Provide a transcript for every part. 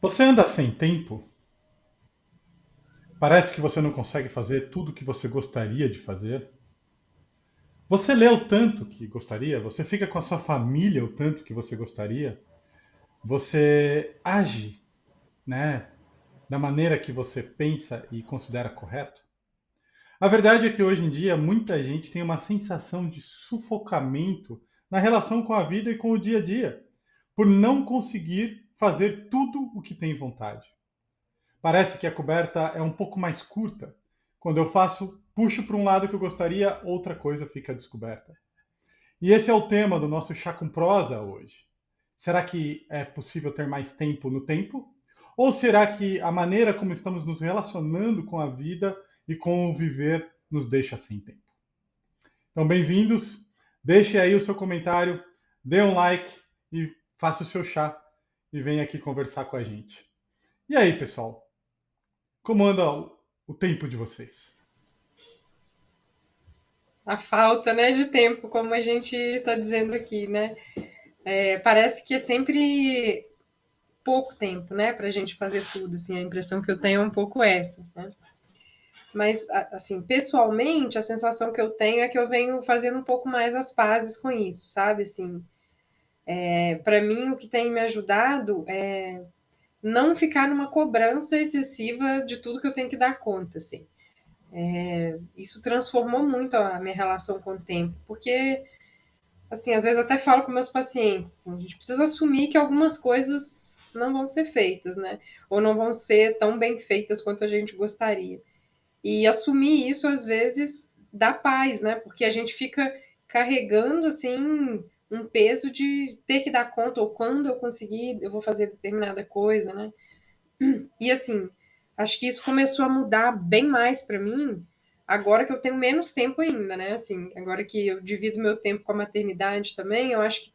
Você anda sem tempo? Parece que você não consegue fazer tudo o que você gostaria de fazer? Você lê o tanto que gostaria? Você fica com a sua família o tanto que você gostaria? Você age, né, da maneira que você pensa e considera correto? A verdade é que hoje em dia muita gente tem uma sensação de sufocamento na relação com a vida e com o dia a dia, por não conseguir fazer tudo o que tem vontade. Parece que a coberta é um pouco mais curta. Quando eu faço, puxo para um lado que eu gostaria, outra coisa fica descoberta. E esse é o tema do nosso Chá com Prosa hoje. Será que é possível ter mais tempo no tempo? Ou será que a maneira como estamos nos relacionando com a vida e com o viver nos deixa sem tempo? Então, bem-vindos. Deixe aí o seu comentário, dê um like e faça o seu chá e venha aqui conversar com a gente. E aí, pessoal? Como anda o tempo de vocês? A falta, né, de tempo, como a gente está dizendo aqui, né? Parece que é sempre pouco tempo, né, para a gente fazer tudo. Assim, a impressão que eu tenho é um pouco essa, né? Mas, assim, pessoalmente, a sensação que eu tenho é que eu venho fazendo um pouco mais as pazes com isso, sabe? Assim, para mim, o que tem me ajudado é não ficar numa cobrança excessiva de tudo que eu tenho que dar conta, assim. Isso transformou muito a minha relação com o tempo, porque assim, às vezes até falo com meus pacientes, assim, a gente precisa assumir que algumas coisas não vão ser feitas, né? Ou não vão ser tão bem feitas quanto a gente gostaria. E assumir isso, às vezes, dá paz, né? Porque a gente fica carregando, assim, um peso de ter que dar conta, ou quando eu conseguir, eu vou fazer determinada coisa, né? E assim, acho que isso começou a mudar bem mais para mim agora que eu tenho menos tempo ainda, né? Assim, agora que eu divido meu tempo com a maternidade também, eu acho que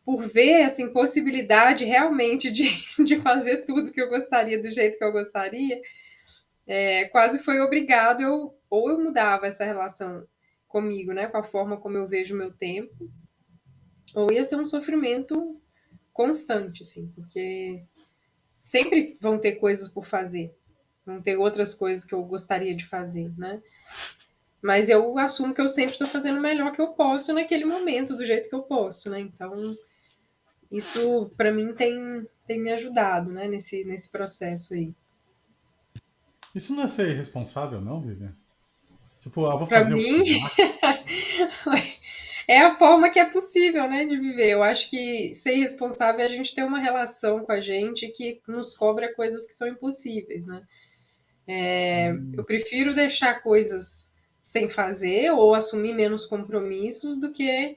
por ver essa impossibilidade realmente de fazer tudo que eu gostaria do jeito que eu gostaria, quase foi obrigado ou eu mudava essa relação comigo, né? Com a forma como eu vejo o meu tempo, ou ia ser um sofrimento constante, assim, porque sempre vão ter coisas por fazer. Vão ter outras coisas que eu gostaria de fazer, né? Mas eu assumo que eu sempre estou fazendo o melhor que eu posso naquele momento, do jeito que eu posso, né? Então, isso para mim tem me ajudado, né, nesse processo aí. Isso não é ser irresponsável, não, Vivian? Tipo, vou Para fazer o que mim, dá. é a forma que é possível, né, de viver. Eu acho que ser responsável é a gente ter uma relação com a gente que nos cobra coisas que são impossíveis, né? Eu prefiro deixar coisas sem fazer ou assumir menos compromissos do que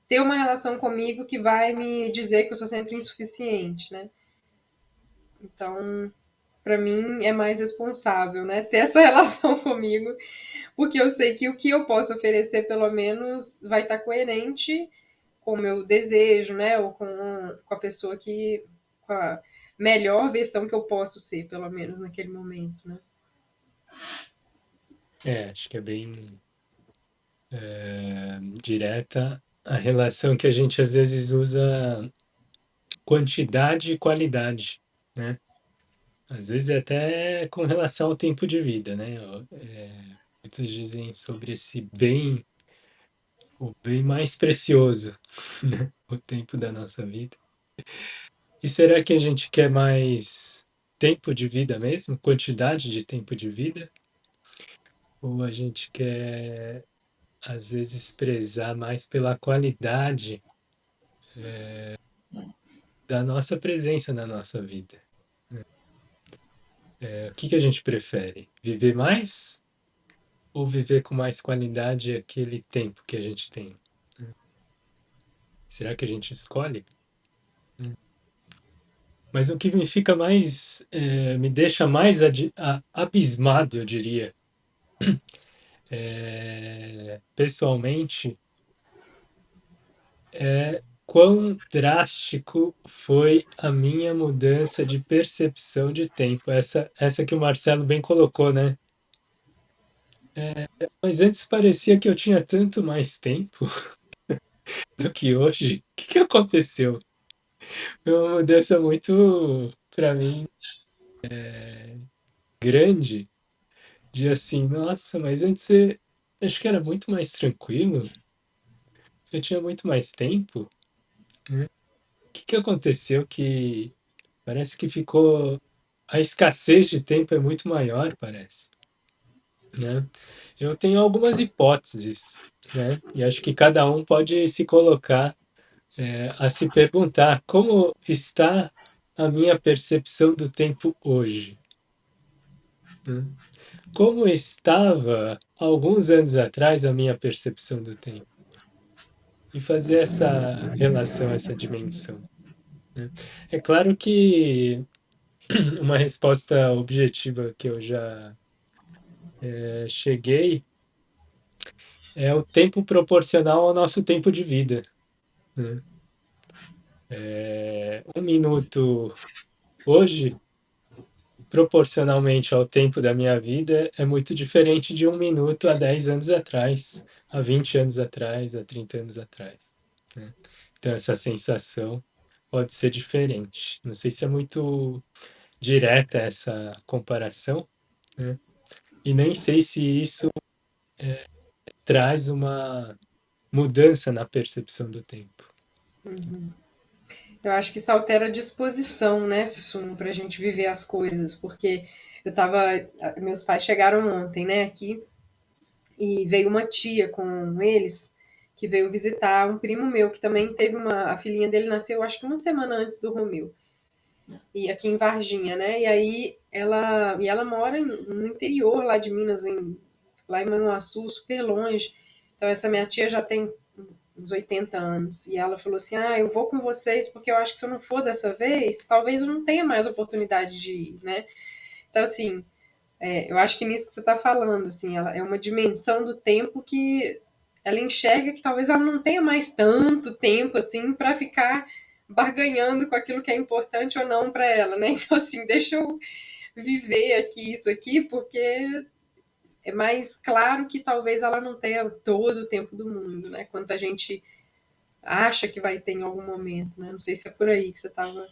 ter uma relação comigo que vai me dizer que eu sou sempre insuficiente, né? Então, para mim é mais responsável, né? Ter essa relação comigo, porque eu sei que o que eu posso oferecer, pelo menos, vai estar coerente com o meu desejo, né? Ou com a pessoa que. Com a melhor versão que eu posso ser, pelo menos naquele momento, né? Acho que é bem direta a relação que a gente às vezes usa quantidade e qualidade, né? Às vezes é até com relação ao tempo de vida, né? Muitos dizem sobre esse bem, o bem mais precioso, né? O tempo da nossa vida. E será que a gente quer mais tempo de vida mesmo? Quantidade de tempo de vida? Ou a gente quer, às vezes, prezar mais pela qualidade da nossa presença na nossa vida? O que que a gente prefere? Viver mais ou viver com mais qualidade aquele tempo que a gente tem? Será que a gente escolhe? Mas o que me fica mais, me deixa mais abismado, eu diria, pessoalmente, é quão drástico foi a minha mudança de percepção de tempo. Essa que o Marcelo bem colocou, né? Mas antes parecia que eu tinha tanto mais tempo do que hoje. O que que aconteceu? Foi uma mudança muito, para mim, grande, de assim, nossa, mas antes acho que era muito mais tranquilo, eu tinha muito mais tempo, né? O que que aconteceu que parece que ficou, a escassez de tempo é muito maior, parece, né? Eu tenho algumas hipóteses, né? E acho que cada um pode se colocar, a se perguntar como está a minha percepção do tempo hoje, né? Como estava alguns anos atrás a minha percepção do tempo? E fazer essa relação, essa dimensão, né? É claro que uma resposta objetiva que eu já cheguei é o tempo proporcional ao nosso tempo de vida, né? 1 minuto hoje, proporcionalmente ao tempo da minha vida, é muito diferente de 1 minuto há 10 anos atrás, há 20 anos atrás, há 30 anos atrás, né? Então, essa sensação pode ser diferente. Não sei se é muito direta essa comparação, né? E nem sei se isso traz uma mudança na percepção do tempo. Eu acho que isso altera a disposição, né, Sussum, para a gente viver as coisas, porque eu tava. Meus pais chegaram ontem, né, aqui, e veio uma tia com eles, que veio visitar um primo meu, que também teve uma. A filhinha dele nasceu, acho que uma semana antes do Romeu, e aqui em Varginha, né, e aí ela mora no interior lá de Minas, lá em Manhuaçu, super longe. Então, essa minha tia já tem uns 80 anos. E ela falou assim: Ah, eu vou com vocês porque eu acho que se eu não for dessa vez, talvez eu não tenha mais oportunidade de ir, né? Então, assim, eu acho que nisso que você está falando, assim, ela é uma dimensão do tempo que ela enxerga que talvez ela não tenha mais tanto tempo, assim, para ficar barganhando com aquilo que é importante ou não para ela, né? Então, assim, deixa eu viver aqui isso aqui, porque é mais claro que talvez ela não tenha todo o tempo do mundo, né? Quanto a gente acha que vai ter em algum momento, né? Não sei se é por aí que você estava.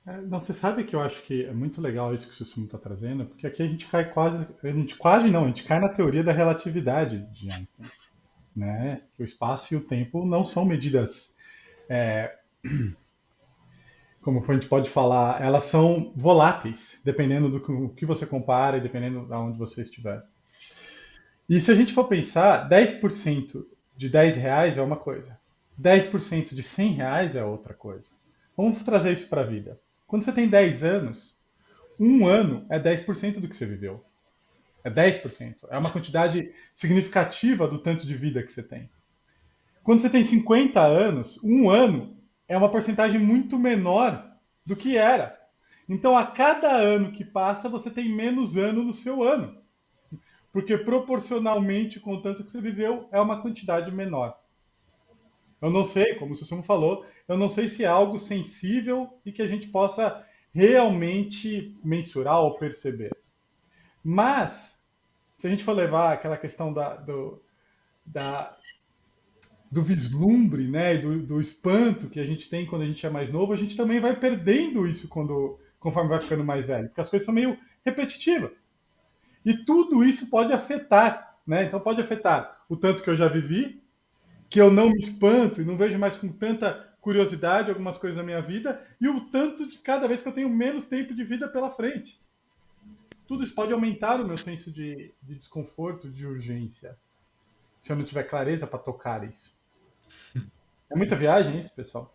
Não, você sabe que eu acho que é muito legal isso que o Susumu está trazendo, porque aqui a gente cai quase, a gente quase não, a gente cai na teoria da relatividade de Einstein, né? Que o espaço e o tempo não são medidas, como a gente pode falar, elas são voláteis, dependendo do que você compara e dependendo de onde você estiver. E se a gente for pensar, 10% de R$ 10 é uma coisa, 10% de R$ 100 é outra coisa. Vamos trazer isso para a vida. Quando você tem 10 anos, um ano é 10% do que você viveu. É 10%. É uma quantidade significativa do tanto de vida que você tem. Quando você tem 50 anos, um ano é uma porcentagem muito menor do que era. Então, a cada ano que passa, você tem menos ano no seu ano. Porque proporcionalmente com o tanto que você viveu, é uma quantidade menor. Eu não sei, como o Susumo falou, eu não sei se é algo sensível e que a gente possa realmente mensurar ou perceber. Mas, se a gente for levar aquela questão da, do vislumbre, né, e do espanto que a gente tem quando a gente é mais novo, a gente também vai perdendo isso conforme vai ficando mais velho, porque as coisas são meio repetitivas. E tudo isso pode afetar, né? Então pode afetar o tanto que eu já vivi, que eu não me espanto e não vejo mais com tanta curiosidade algumas coisas na minha vida, e o tanto de cada vez que eu tenho menos tempo de vida pela frente. Tudo isso pode aumentar o meu senso de desconforto, de urgência, se eu não tiver clareza para tocar isso. É muita viagem isso, pessoal?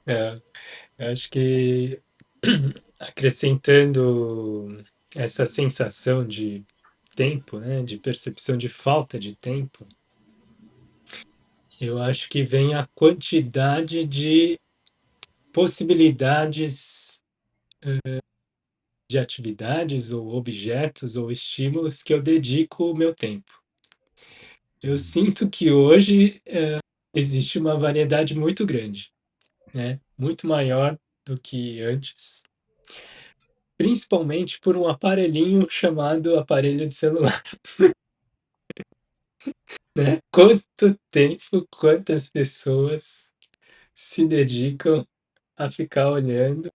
É, eu acho que acrescentando essa sensação de tempo, né, de percepção de falta de tempo, eu acho que vem a quantidade de possibilidades de atividades ou objetos ou estímulos que eu dedico o meu tempo. Eu sinto que hoje existe uma variedade muito grande, né? Muito maior do que antes, principalmente por um aparelhinho chamado aparelho de celular, né? Quanto tempo, quantas pessoas se dedicam a ficar olhando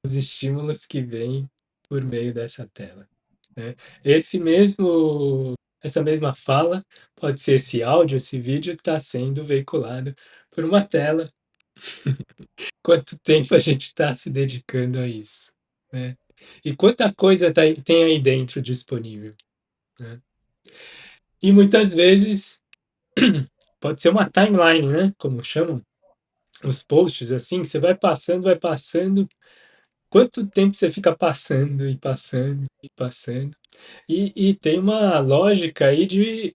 os estímulos que vêm por meio dessa tela, né? Esse mesmo, essa mesma fala, pode ser esse áudio, esse vídeo está sendo veiculado por uma tela. Quanto tempo a gente está se dedicando a isso, né? E quanta coisa tem aí dentro disponível, né? E muitas vezes pode ser uma timeline, né? Como chamam os posts, assim, você vai passando, vai passando. Quanto tempo você fica passando e passando e passando? E tem uma lógica aí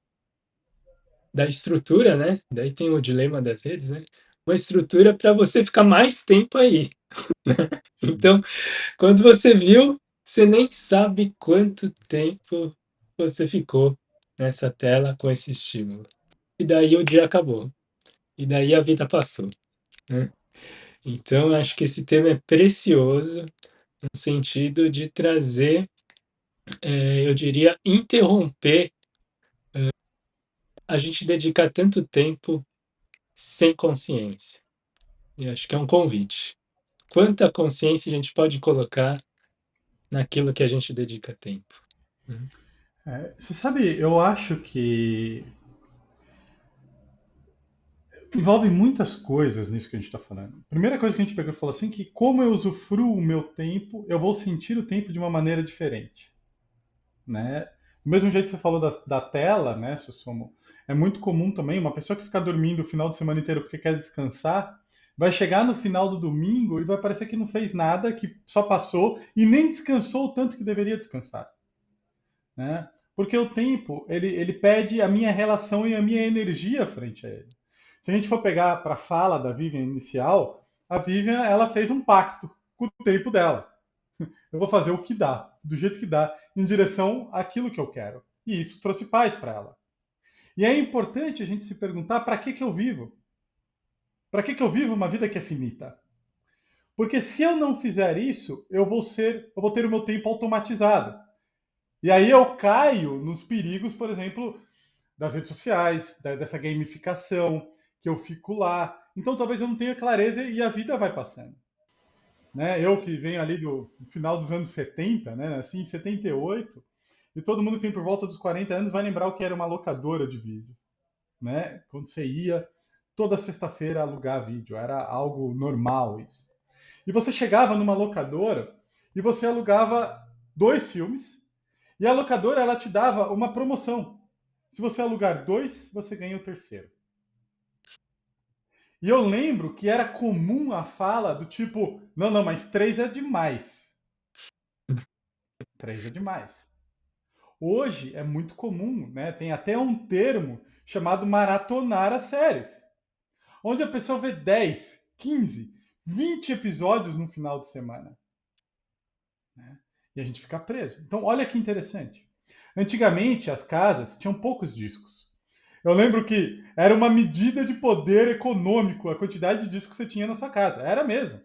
da estrutura, né? Daí tem o dilema das redes, né? Uma estrutura para você ficar mais tempo aí. Sim, Então, quando você viu, você nem sabe quanto tempo você ficou nessa tela com esse estímulo. E daí o dia acabou. E daí a vida passou, né? Então, acho que esse tema é precioso no sentido de trazer, eu diria, interromper a gente dedicar tanto tempo sem consciência. E acho que é um convite. Quanta consciência a gente pode colocar naquilo que a gente dedica tempo, né? Você sabe, eu acho que envolve muitas coisas nisso que a gente está falando. Primeira coisa que a gente pegou e falou assim, que como eu usufruo o meu tempo, eu vou sentir o tempo de uma maneira diferente, né? Do mesmo jeito que você falou da tela, né, Sussumo, é muito comum também uma pessoa que fica dormindo o final de semana inteiro porque quer descansar, vai chegar no final do domingo e vai parecer que não fez nada, que só passou e nem descansou o tanto que deveria descansar, né? Porque o tempo, ele pede a minha relação e a minha energia frente a ele. Se a gente for pegar para a fala da Vivian inicial, a Vivian ela fez um pacto com o tempo dela. Eu vou fazer o que dá, do jeito que dá, em direção àquilo que eu quero. E isso trouxe paz para ela. E é importante a gente se perguntar para que eu vivo? Para que eu vivo uma vida que é finita? Porque se eu não fizer isso, eu vou ter o meu tempo automatizado. E aí eu caio nos perigos, por exemplo, das redes sociais, dessa gamificação, que eu fico lá. Então talvez eu não tenha clareza e a vida vai passando. Né? Eu que venho ali do final dos anos 70, né? Nasci em 78, e todo mundo que tem por volta dos 40 anos vai lembrar o que era uma locadora de vídeo. Né? Quando você ia toda sexta-feira alugar vídeo, era algo normal isso. E você chegava numa locadora e você alugava 2 filmes, e a locadora ela te dava uma promoção. Se você alugar 2, você ganha o terceiro. E eu lembro que era comum a fala do tipo: não, não, mas 3 é demais. 3 é demais. Hoje é muito comum, né? Tem até um termo chamado maratonar as séries, onde a pessoa vê 10, 15, 20 episódios no final de semana. Né? E a gente fica preso. Então, olha que interessante. Antigamente, as casas tinham poucos discos. Eu lembro que era uma medida de poder econômico a quantidade de discos que você tinha na sua casa. Era mesmo.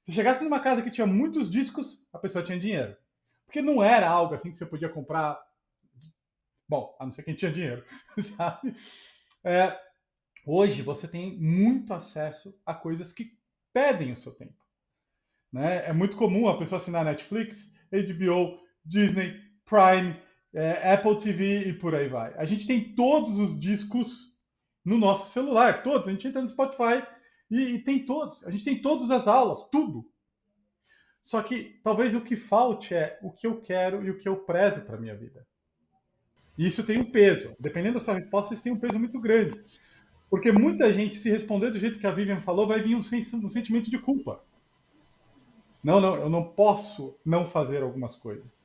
Se chegasse numa casa que tinha muitos discos, a pessoa tinha dinheiro. Porque não era algo assim que você podia comprar. Bom, a não ser quem tinha dinheiro, sabe? É, hoje você tem muito acesso a coisas que pedem o seu tempo. Né? É muito comum a pessoa assinar Netflix, HBO, Disney, Prime, Apple TV e por aí vai. A gente tem todos os discos no nosso celular, todos. A gente entra no Spotify e tem todos. A gente tem todas as aulas, tudo. Só que talvez o que falte é o que eu quero e o que eu prezo para minha vida. E isso tem um peso. Dependendo da sua resposta, isso tem um peso muito grande. Porque muita gente, se responder do jeito que a Vivian falou, vai vir um sentimento de culpa. Não, não, eu não posso não fazer algumas coisas.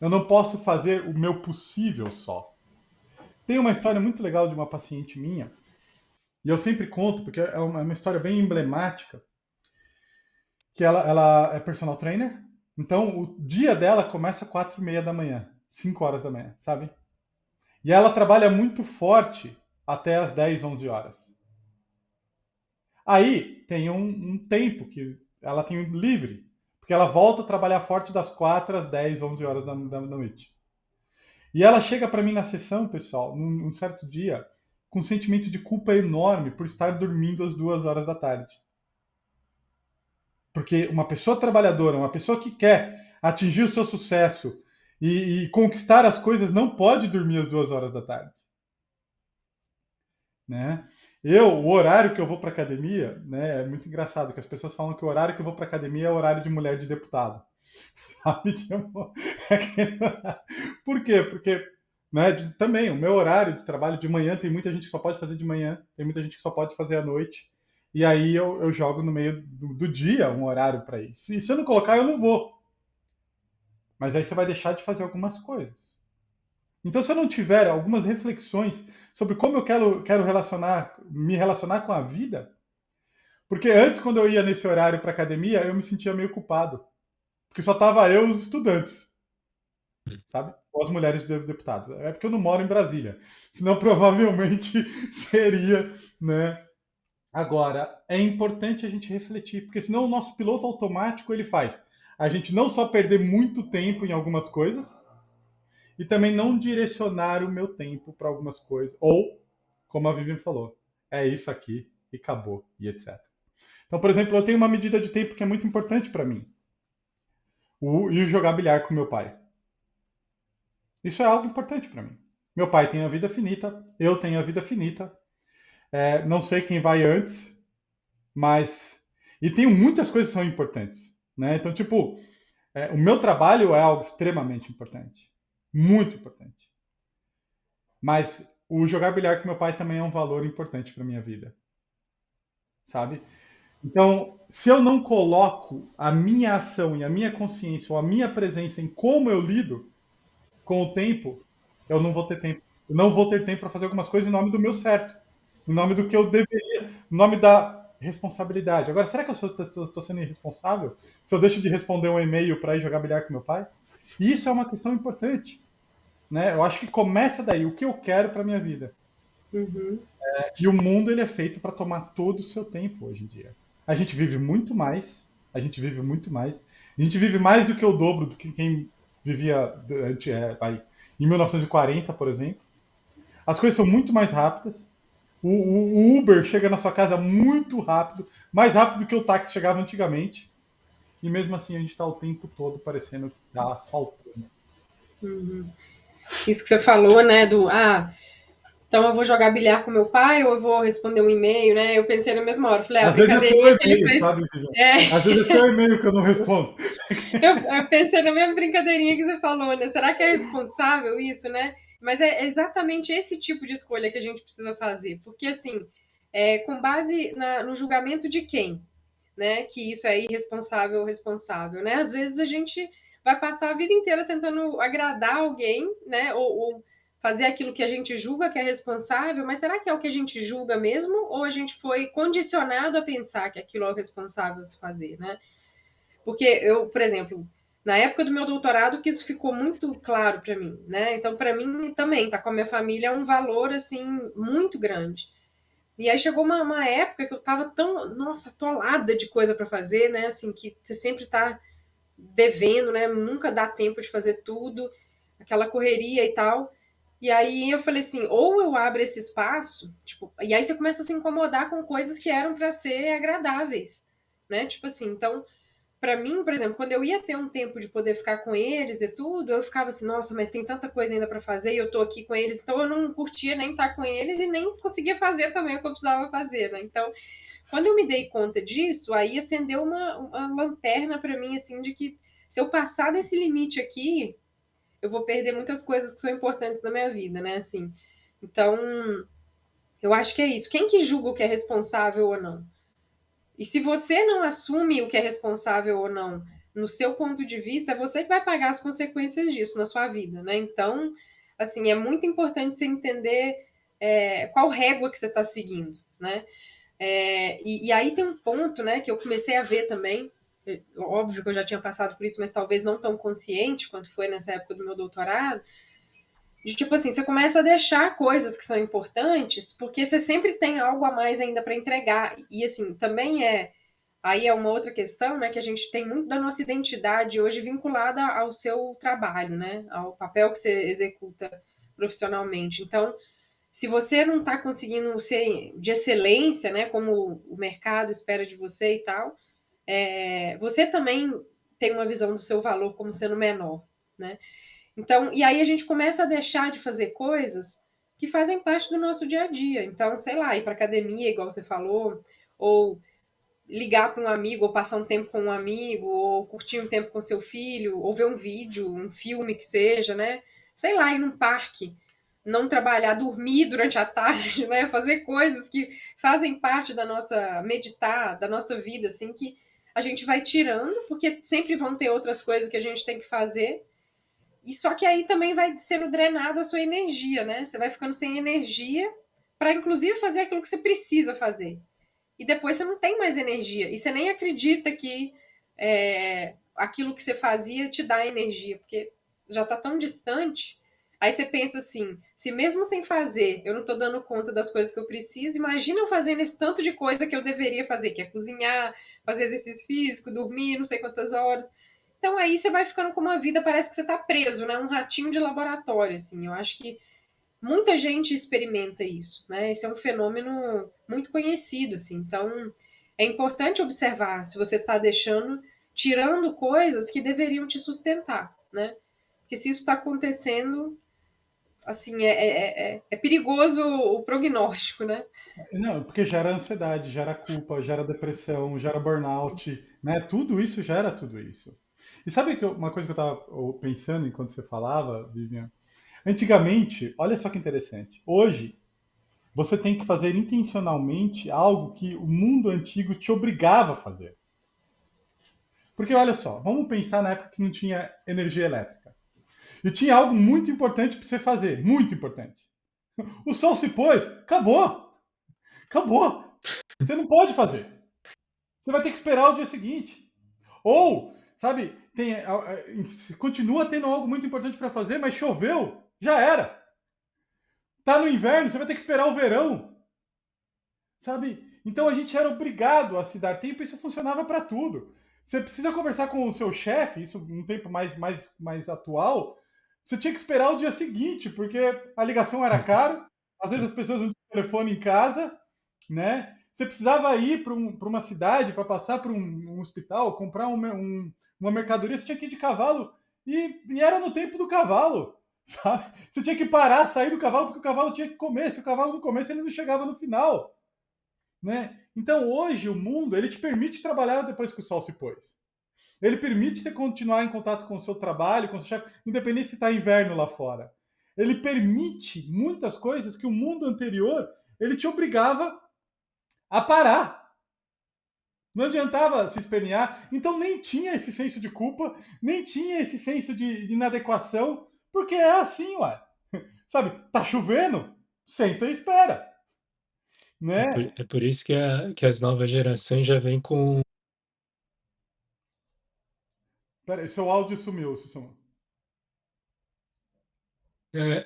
Eu não posso fazer o meu possível só. Tem uma história muito legal de uma paciente minha, e eu sempre conto, porque é uma história bem emblemática, que ela é personal trainer, então o dia dela começa às 4:30 da manhã, 5 horas da manhã, sabe? E ela trabalha muito forte até às 10, 11 horas. Aí tem um tempo que ela tem livre, porque ela volta a trabalhar forte das 4 às 10, 11 horas da noite. E ela chega para mim na sessão, pessoal, num certo dia, com um sentimento de culpa enorme por estar dormindo às 2 horas da tarde. Porque uma pessoa trabalhadora, uma pessoa que quer atingir o seu sucesso e conquistar as coisas não pode dormir às 2 horas da tarde. Né? O horário que eu vou para academia, né, é muito engraçado que as pessoas falam que o horário que eu vou para academia é o horário de mulher de deputado. Sabe? Tipo, por quê? Porque né, também o meu horário de trabalho de manhã tem muita gente que só pode fazer de manhã, tem muita gente que só pode fazer à noite. E aí eu jogo no meio do dia um horário para isso. E se eu não colocar, eu não vou. Mas aí você vai deixar de fazer algumas coisas. Então, se eu não tiver algumas reflexões sobre como eu quero me relacionar com a vida, porque antes, quando eu ia nesse horário para academia, eu me sentia meio culpado, porque só tava eu e os estudantes, sabe? Ou as mulheres deputados. É porque eu não moro em Brasília, senão provavelmente seria, né? Agora, é importante a gente refletir, porque senão o nosso piloto automático ele faz a gente não só perder muito tempo em algumas coisas, e também não direcionar o meu tempo para algumas coisas. Ou, como a Vivian falou, é isso aqui e acabou, e etc. Então, por exemplo, eu tenho uma medida de tempo que é muito importante para mim. E o jogar bilhar com meu pai. Isso é algo importante para mim. Meu pai tem a vida finita, eu tenho a vida finita. Não sei quem vai antes, mas. E tenho muitas coisas que são importantes. Né? Então, tipo, o meu trabalho é algo extremamente importante. Muito importante. Mas o jogar bilhar com meu pai também é um valor importante para minha vida, sabe? Então, se eu não coloco a minha ação e a minha consciência ou a minha presença em como eu lido com o tempo, eu não vou ter tempo. Eu não vou ter tempo para fazer algumas coisas em nome do meu certo, em nome do que eu deveria, em nome da responsabilidade. Agora, será que eu estou sendo irresponsável se eu deixo de responder um e-mail para ir jogar bilhar com meu pai? E isso é uma questão importante, né? Eu acho que começa daí, o que eu quero para minha vida. Uhum. E o mundo ele é feito para tomar todo o seu tempo hoje em dia. A gente vive muito mais, a gente vive muito mais. A gente vive mais do que o dobro do que quem vivia em 1940, por exemplo. As coisas são muito mais rápidas. O Uber chega na sua casa muito rápido, mais rápido do que o táxi chegava antigamente. E mesmo assim a gente está o tempo todo parecendo que está faltando. Uhum. Isso que você falou, né, então eu vou jogar bilhar com meu pai ou eu vou responder um e-mail, né? Eu pensei na mesma hora, falei, a Às vezes é seu brincadeirinha que ele e-mail, fez. sabe? É, Às vezes é seu e-mail que eu não respondo. eu pensei na mesma brincadeirinha que você falou, né? Será que é responsável isso, né? Mas é exatamente esse tipo de escolha que a gente precisa fazer. Porque, assim, com base no julgamento de quem, né? Que isso é irresponsável ou responsável, né? Às vezes a gente vai passar a vida inteira tentando agradar alguém, né? Ou fazer aquilo que a gente julga que é responsável, mas será que é o que a gente julga mesmo? Ou a gente foi condicionado a pensar que aquilo é o responsável a se fazer, né? Porque eu, por exemplo, na época do meu doutorado, que isso ficou muito claro para mim, né? Então, para mim também, tá com a minha família é um valor, assim, muito grande. E aí chegou uma época que eu tava tão, nossa, atolada de coisa para fazer, né? Assim, que você sempre tá devendo, né? Nunca dá tempo de fazer tudo, aquela correria e tal. E aí eu falei assim, ou eu abro esse espaço, tipo, e aí você começa a se incomodar com coisas que eram para ser agradáveis, né? Tipo assim, então para mim, por exemplo, quando eu ia ter um tempo de poder ficar com eles e tudo, eu ficava assim, nossa, mas tem tanta coisa ainda para fazer e eu tô aqui com eles, então eu não curtia nem estar com eles e nem conseguia fazer também o que eu precisava fazer, né? Então, quando eu me dei conta disso, aí acendeu uma lanterna para mim, assim, de que se eu passar desse limite aqui, eu vou perder muitas coisas que são importantes na minha vida, né? Assim, então, eu acho que é isso. Quem que julga o que é responsável ou não? E se você não assume o que é responsável ou não, no seu ponto de vista, é você que vai pagar as consequências disso na sua vida, né? Então, assim, é muito importante você entender qual régua que você está seguindo, né? E aí tem um ponto, né, que eu comecei a ver também. Óbvio que eu já tinha passado por isso, mas talvez não tão consciente quanto foi nessa época do meu doutorado. De tipo assim, você começa a deixar coisas que são importantes, porque você sempre tem algo a mais ainda para entregar. E assim, também aí é uma outra questão, né, que a gente tem muito da nossa identidade hoje vinculada ao seu trabalho, né, ao papel que você executa profissionalmente. Então, Se você não está conseguindo ser de excelência, né, como o mercado espera de você e tal, você também tem uma visão do seu valor como sendo menor, né? Então, e aí a gente começa a deixar de fazer coisas que fazem parte do nosso dia a dia. Então, sei lá, ir para academia, igual você falou, ou ligar para um amigo, ou passar um tempo com um amigo, ou curtir um tempo com seu filho, ou ver um vídeo, um filme que seja, né? Sei lá, ir num parque, não trabalhar, dormir durante a tarde, né? Fazer coisas que fazem parte da nossa meditar, da nossa vida, assim, que a gente vai tirando, porque sempre vão ter outras coisas que a gente tem que fazer. E só que aí também vai sendo drenada a sua energia, né? Você vai ficando sem energia para inclusive fazer aquilo que você precisa fazer e depois você não tem mais energia. E você nem acredita que aquilo que você fazia te dá energia, porque já está tão distante. Aí você pensa assim: se mesmo sem fazer eu não estou dando conta das coisas que eu preciso, imagina eu fazendo esse tanto de coisa que eu deveria fazer, que é cozinhar, fazer exercício físico, dormir não sei quantas horas. Então aí você vai ficando com uma vida, parece que você está preso, né? Um ratinho de laboratório, assim. Eu acho que muita gente experimenta isso, né? Esse é um fenômeno muito conhecido, assim. Então, é importante observar se você está deixando, tirando coisas que deveriam te sustentar, né? Porque se isso está acontecendo, assim, é perigoso o prognóstico, né? Não, porque gera ansiedade, gera culpa, gera depressão, gera Sim. burnout, né? Tudo isso gera tudo isso. E sabe que uma coisa que eu estava pensando enquanto você falava, Vivian? Antigamente, olha só que interessante. Hoje, você tem que fazer intencionalmente algo que o mundo antigo te obrigava a fazer. Porque olha só, vamos pensar na época que não tinha energia elétrica. E tinha algo muito importante para você fazer, muito importante. O sol se pôs, acabou, acabou. Você não pode fazer. Você vai ter que esperar o dia seguinte. Ou, sabe, continua tendo algo muito importante para fazer, mas choveu, já era. Tá no inverno, você vai ter que esperar o verão, sabe? Então a gente era obrigado a se dar tempo e isso funcionava para tudo. Você precisa conversar com o seu chefe, isso num tempo mais atual, você tinha que esperar o dia seguinte, porque a ligação era cara, às vezes as pessoas não tinham telefone em casa, né? Você precisava ir para uma cidade para passar por um hospital, comprar uma mercadoria, você tinha que ir de cavalo e era no tempo do cavalo, sabe? Você tinha que parar, sair do cavalo porque o cavalo tinha que comer. Se o cavalo não comesse, ele não chegava no final, né? Então hoje o mundo ele te permite trabalhar depois que o sol se pôs. Ele permite você continuar em contato com o seu trabalho, com o seu chefe, independente se está inverno lá fora. Ele permite muitas coisas que o mundo anterior ele te obrigava a parar. Não adiantava se espernear, então nem tinha esse senso de culpa, nem tinha esse senso de inadequação, porque é assim, ué. Sabe, tá chovendo? Senta e espera, né? É por isso que, que as novas gerações já vêm com. Peraí, seu áudio sumiu, Sussuma.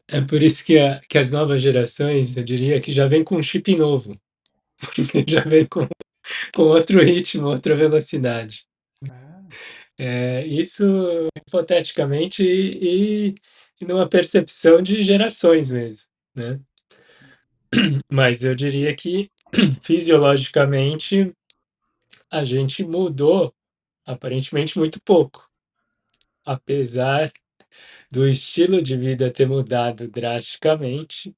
É por isso que, que as novas gerações, eu diria que já vem com um chip novo, porque já vem com outro ritmo, outra velocidade. Ah, Isso hipoteticamente e numa percepção de gerações mesmo, né? Mas eu diria que fisiologicamente a gente mudou aparentemente muito pouco, apesar do estilo de vida ter mudado drasticamente.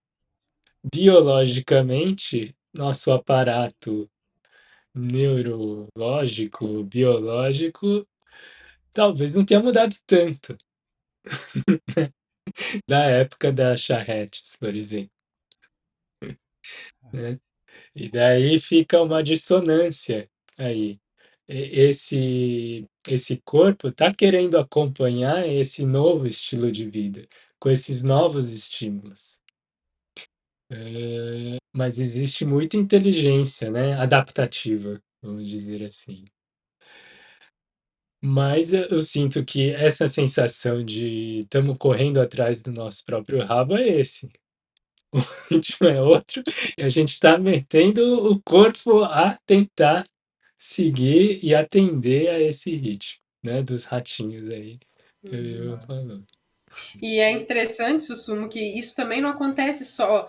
Biologicamente, nosso aparato neurológico, biológico, talvez não tenha mudado tanto da época das charretes, por exemplo, né? E daí fica uma dissonância aí. Esse corpo está querendo acompanhar esse novo estilo de vida, com esses novos estímulos. Mas existe muita inteligência, né? Adaptativa, vamos dizer assim. Mas eu sinto que essa sensação de estamos correndo atrás do nosso próprio rabo é esse. O ritmo é outro, e a gente está metendo o corpo a tentar seguir e atender a esse ritmo, né? Dos ratinhos aí que eu ah, falou. E é interessante, Sussumo, que isso também não acontece só.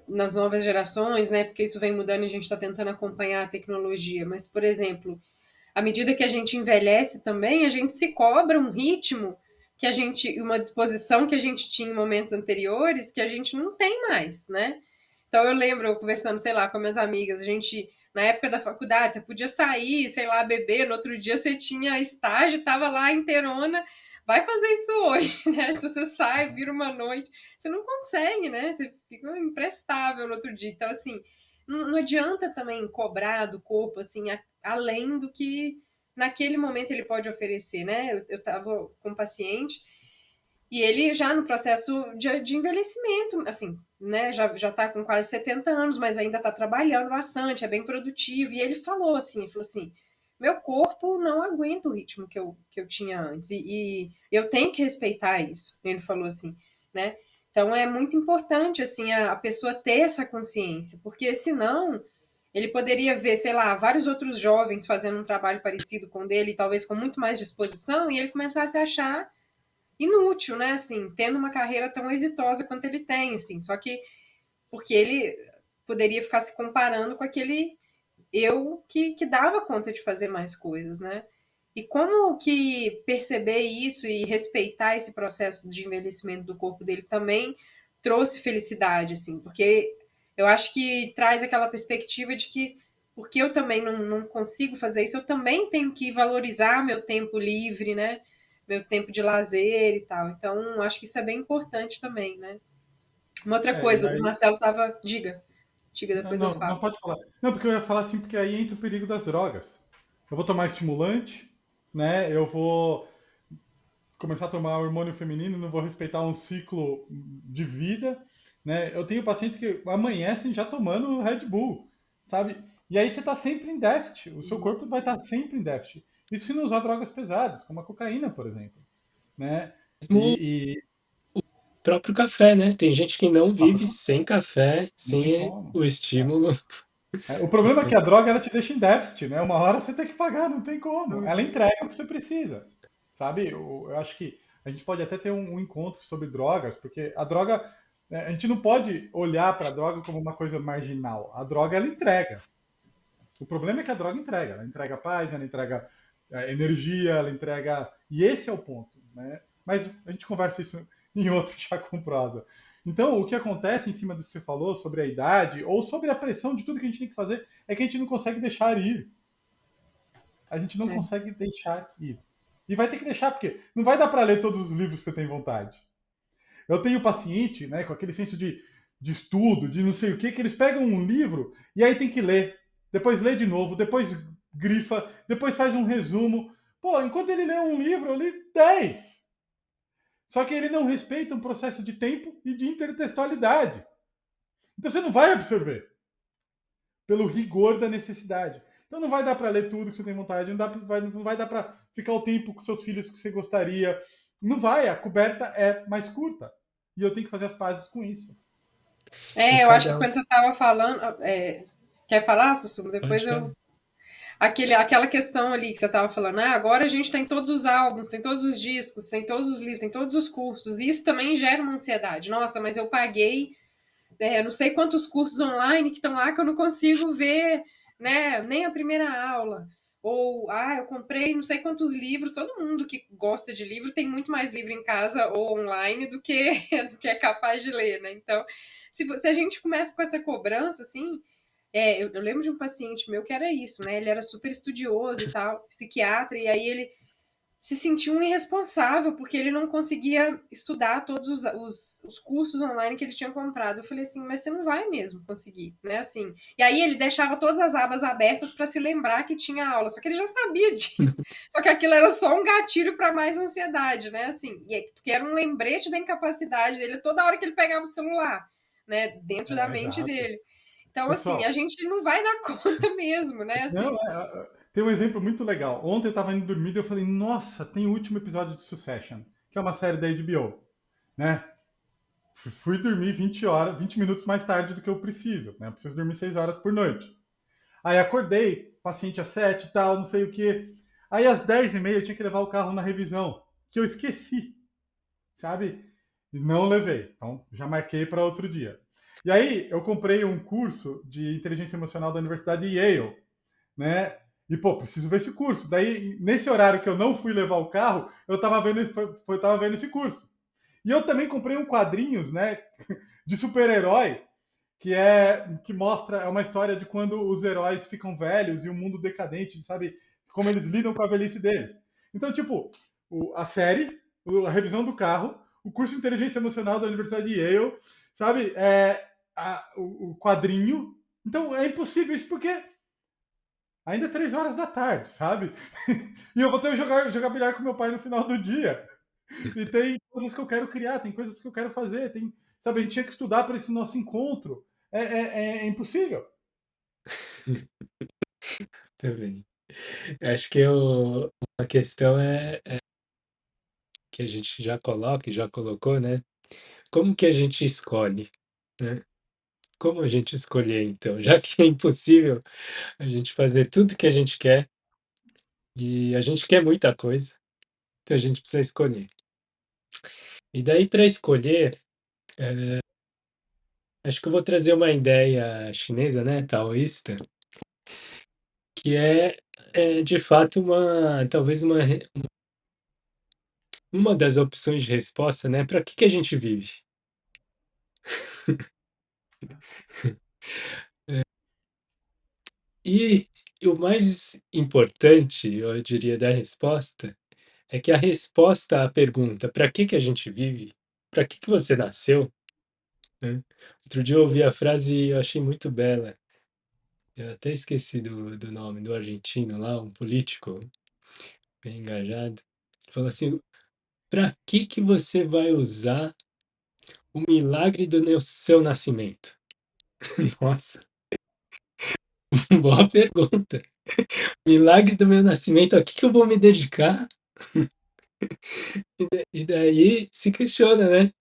nas novas gerações, né? Porque isso vem mudando e a gente está tentando acompanhar a tecnologia. Mas, por exemplo, à medida que a gente envelhece também, a gente se cobra um ritmo que a gente, uma disposição que a gente tinha em momentos anteriores que a gente não tem mais, né? Então eu lembro eu conversando, sei lá, com minhas amigas, a gente na época da faculdade, você podia sair, sei lá, beber, no outro dia você tinha estágio, tava lá inteirona, vai fazer isso hoje, né? Se você sai, vira uma noite, você não consegue, né? Você fica imprestável no outro dia. Então, assim, não adianta também cobrar do corpo, assim, além do que naquele momento ele pode oferecer, né? Eu tava com um paciente e ele já no processo de envelhecimento, assim, né? Já tá com quase 70 anos, mas ainda tá trabalhando bastante, é bem produtivo. E ele falou assim, meu corpo não aguenta o ritmo que eu tinha antes. E eu tenho que respeitar isso. Ele falou assim, né? Então é muito importante, assim, a pessoa ter essa consciência, porque senão ele poderia ver, sei lá, vários outros jovens fazendo um trabalho parecido com o dele, talvez com muito mais disposição, e ele começasse a achar inútil, né? Assim, tendo uma carreira tão exitosa quanto ele tem, assim. Só que porque ele poderia ficar se comparando com aquele eu que dava conta de fazer mais coisas, né? E como que perceber isso e respeitar esse processo de envelhecimento do corpo dele também trouxe felicidade, assim, porque eu acho que traz aquela perspectiva de que porque eu também não consigo fazer isso, eu também tenho que valorizar meu tempo livre, né? Meu tempo de lazer e tal. Então, acho que isso é bem importante também, né? Uma outra E coisa, o aí, Marcelo tava. Diga, não, depois eu não falo. pode falar. Não, porque eu ia falar assim, porque aí entra o perigo das drogas. Eu vou tomar estimulante, né? Eu vou começar a tomar hormônio feminino, não vou respeitar um ciclo de vida, né? Eu tenho pacientes que amanhecem já tomando Red Bull, sabe? E aí você está sempre em déficit, o seu corpo vai estar sempre em déficit. Isso se não usar drogas pesadas, como a cocaína, por exemplo, né? Mesmo E o próprio café, né? Tem gente que não vive sem café, não tem sem como. o estímulo. O problema é que a droga ela te deixa em déficit, né? Uma hora você tem que pagar, não tem como. Ela Uhum. entrega o que você precisa, sabe? Eu acho que a gente pode até ter um encontro sobre drogas, porque a droga, a gente não pode olhar para a droga como uma coisa marginal. A droga ela entrega. O problema é que a droga entrega. Ela entrega paz, ela entrega energia, ela entrega. E esse é o ponto, né? Mas a gente conversa isso em outro já com prosa. Então, o que acontece em cima do que você falou sobre a idade, ou sobre a pressão de tudo que a gente tem que fazer, é que a gente não consegue deixar ir. A gente não É. consegue deixar ir. E vai ter que deixar, porque não vai dar para ler todos os livros que você tem vontade. Eu tenho paciente, né, com aquele senso de estudo, de não sei o que eles pegam um livro e aí tem que ler. Depois lê de novo, depois grifa, depois faz um resumo. Pô, enquanto ele lê um livro, eu li 10. Só que ele não respeita um processo de tempo e de intertextualidade. Então você não vai absorver pelo rigor da necessidade. Então não vai dar para ler tudo que você tem vontade, não vai dar para ficar o tempo com seus filhos que você gostaria. Não vai, a coberta é mais curta. E eu tenho que fazer as pazes com isso. E Eu acho que cada um quando você estava falando. Quer falar, Sussumo? pode Depois falar. eu. Aquela questão ali que você estava falando, agora a gente tem todos os álbuns, tem todos os discos, tem todos os livros, tem todos os cursos. Isso também gera uma ansiedade. Nossa, mas eu paguei não sei quantos cursos online que estão lá que eu não consigo ver, né, nem a primeira aula. Ou, eu comprei não sei quantos livros. Todo mundo que gosta de livro tem muito mais livro em casa ou online do que, do que é capaz de ler, né? Então, se a gente começa com essa cobrança, assim, eu lembro de um paciente meu que era isso, né? Ele era super estudioso e tal, psiquiatra, e aí ele se sentiu um irresponsável porque ele não conseguia estudar todos os cursos online que ele tinha comprado. Eu falei assim, mas você não vai mesmo conseguir, né? Assim. E aí ele deixava todas as abas abertas para se lembrar que tinha aula, só que ele já sabia disso. Só que aquilo era só um gatilho para mais ansiedade, né? Assim, porque era um lembrete da incapacidade dele toda hora que ele pegava o celular, né? Dentro da mente Exato. dele. Então, assim, a Pessoal, gente não vai dar conta mesmo, né? não, Assim. tem um exemplo muito legal. Ontem eu estava indo dormir e eu falei, nossa, tem o último episódio de Succession, que é uma série da HBO, né? Fui dormir 20 horas, 20 minutos mais tarde do que eu preciso, né? Eu preciso dormir 6 horas por noite. Aí acordei, paciente às 7 e tal, não sei o quê. Aí às 10h30 eu tinha que levar o carro na revisão, que eu esqueci, sabe? E não levei. Então já marquei para outro dia. E aí eu comprei um curso de inteligência emocional da Universidade de Yale, né? E, pô, preciso ver esse curso. Daí, nesse horário que eu não fui levar o carro, eu tava vendo esse curso. E eu também comprei um quadrinhos, né, de super-herói, que mostra é uma história de quando os heróis ficam velhos e o mundo decadente, sabe? Como eles lidam com a velhice deles. Então, tipo, a série, a revisão do carro, o curso de inteligência emocional da Universidade de Yale, sabe? O quadrinho. Então, é impossível isso porque ainda é 3 horas da tarde, sabe? E eu vou ter que jogar bilhar com meu pai no final do dia. E tem coisas que eu quero criar, tem coisas que eu quero fazer, sabe, a gente tinha que estudar para esse nosso encontro. É impossível. Também. Acho que a questão é que a gente já coloca e já colocou, né? Como que a gente escolhe, né? Como a gente escolher, então? Já que é impossível a gente fazer tudo que a gente quer e a gente quer muita coisa, então a gente precisa escolher. E daí, para escolher, acho que eu vou trazer uma ideia chinesa, né, taoísta, que é de fato talvez uma das opções de resposta, né? Para que a gente vive? E o mais importante, eu diria, da resposta é que a resposta à pergunta para que a gente vive, para que você nasceu, né? Outro dia eu ouvi a frase e eu achei muito bela. Eu até esqueci do nome do argentino lá, um político bem engajado. Falou assim: para que você vai usar o milagre do seu nascimento? Nossa, boa pergunta. Milagre do meu nascimento, a que eu vou me dedicar? E daí se questiona, né?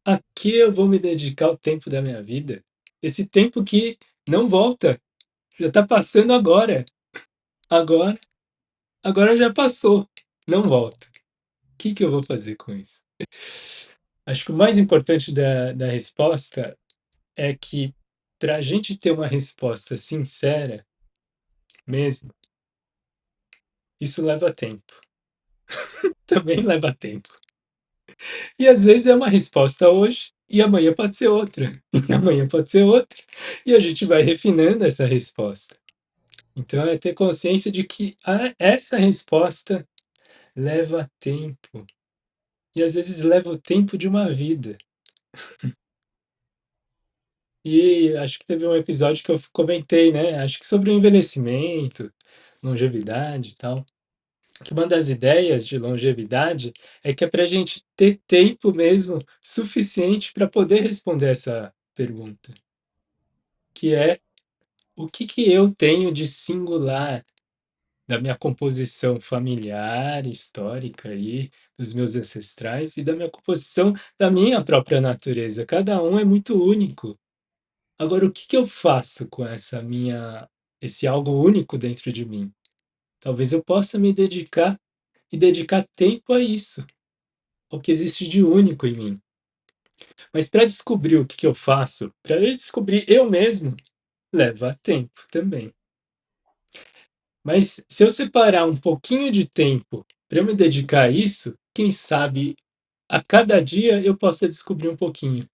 A que eu vou me dedicar o tempo da minha vida? Esse tempo que não volta, já está passando agora. Agora, agora já passou, não volta. O que eu vou fazer com isso? Acho que o mais importante da resposta é que para a gente ter uma resposta sincera mesmo, isso leva tempo. Também leva tempo. E às vezes é uma resposta hoje, e amanhã pode ser outra, e amanhã pode ser outra, e a gente vai refinando essa resposta. Então é ter consciência de que essa resposta leva tempo, e às vezes leva o tempo de uma vida. E acho que teve um episódio que eu comentei, né? Acho que sobre o envelhecimento, longevidade e tal. Que uma das ideias de longevidade é que é para a gente ter tempo mesmo suficiente para poder responder essa pergunta, que é o que eu tenho de singular da minha composição familiar, histórica aí, dos meus ancestrais e da minha composição da minha própria natureza. Cada um é muito único. Agora, o que eu faço com esse algo único dentro de mim? Talvez eu possa me dedicar e dedicar tempo a isso, ao que existe de único em mim. Mas para descobrir o que eu faço, para eu descobrir eu mesmo, leva tempo também. Mas se eu separar um pouquinho de tempo para eu me dedicar a isso, quem sabe a cada dia eu possa descobrir um pouquinho.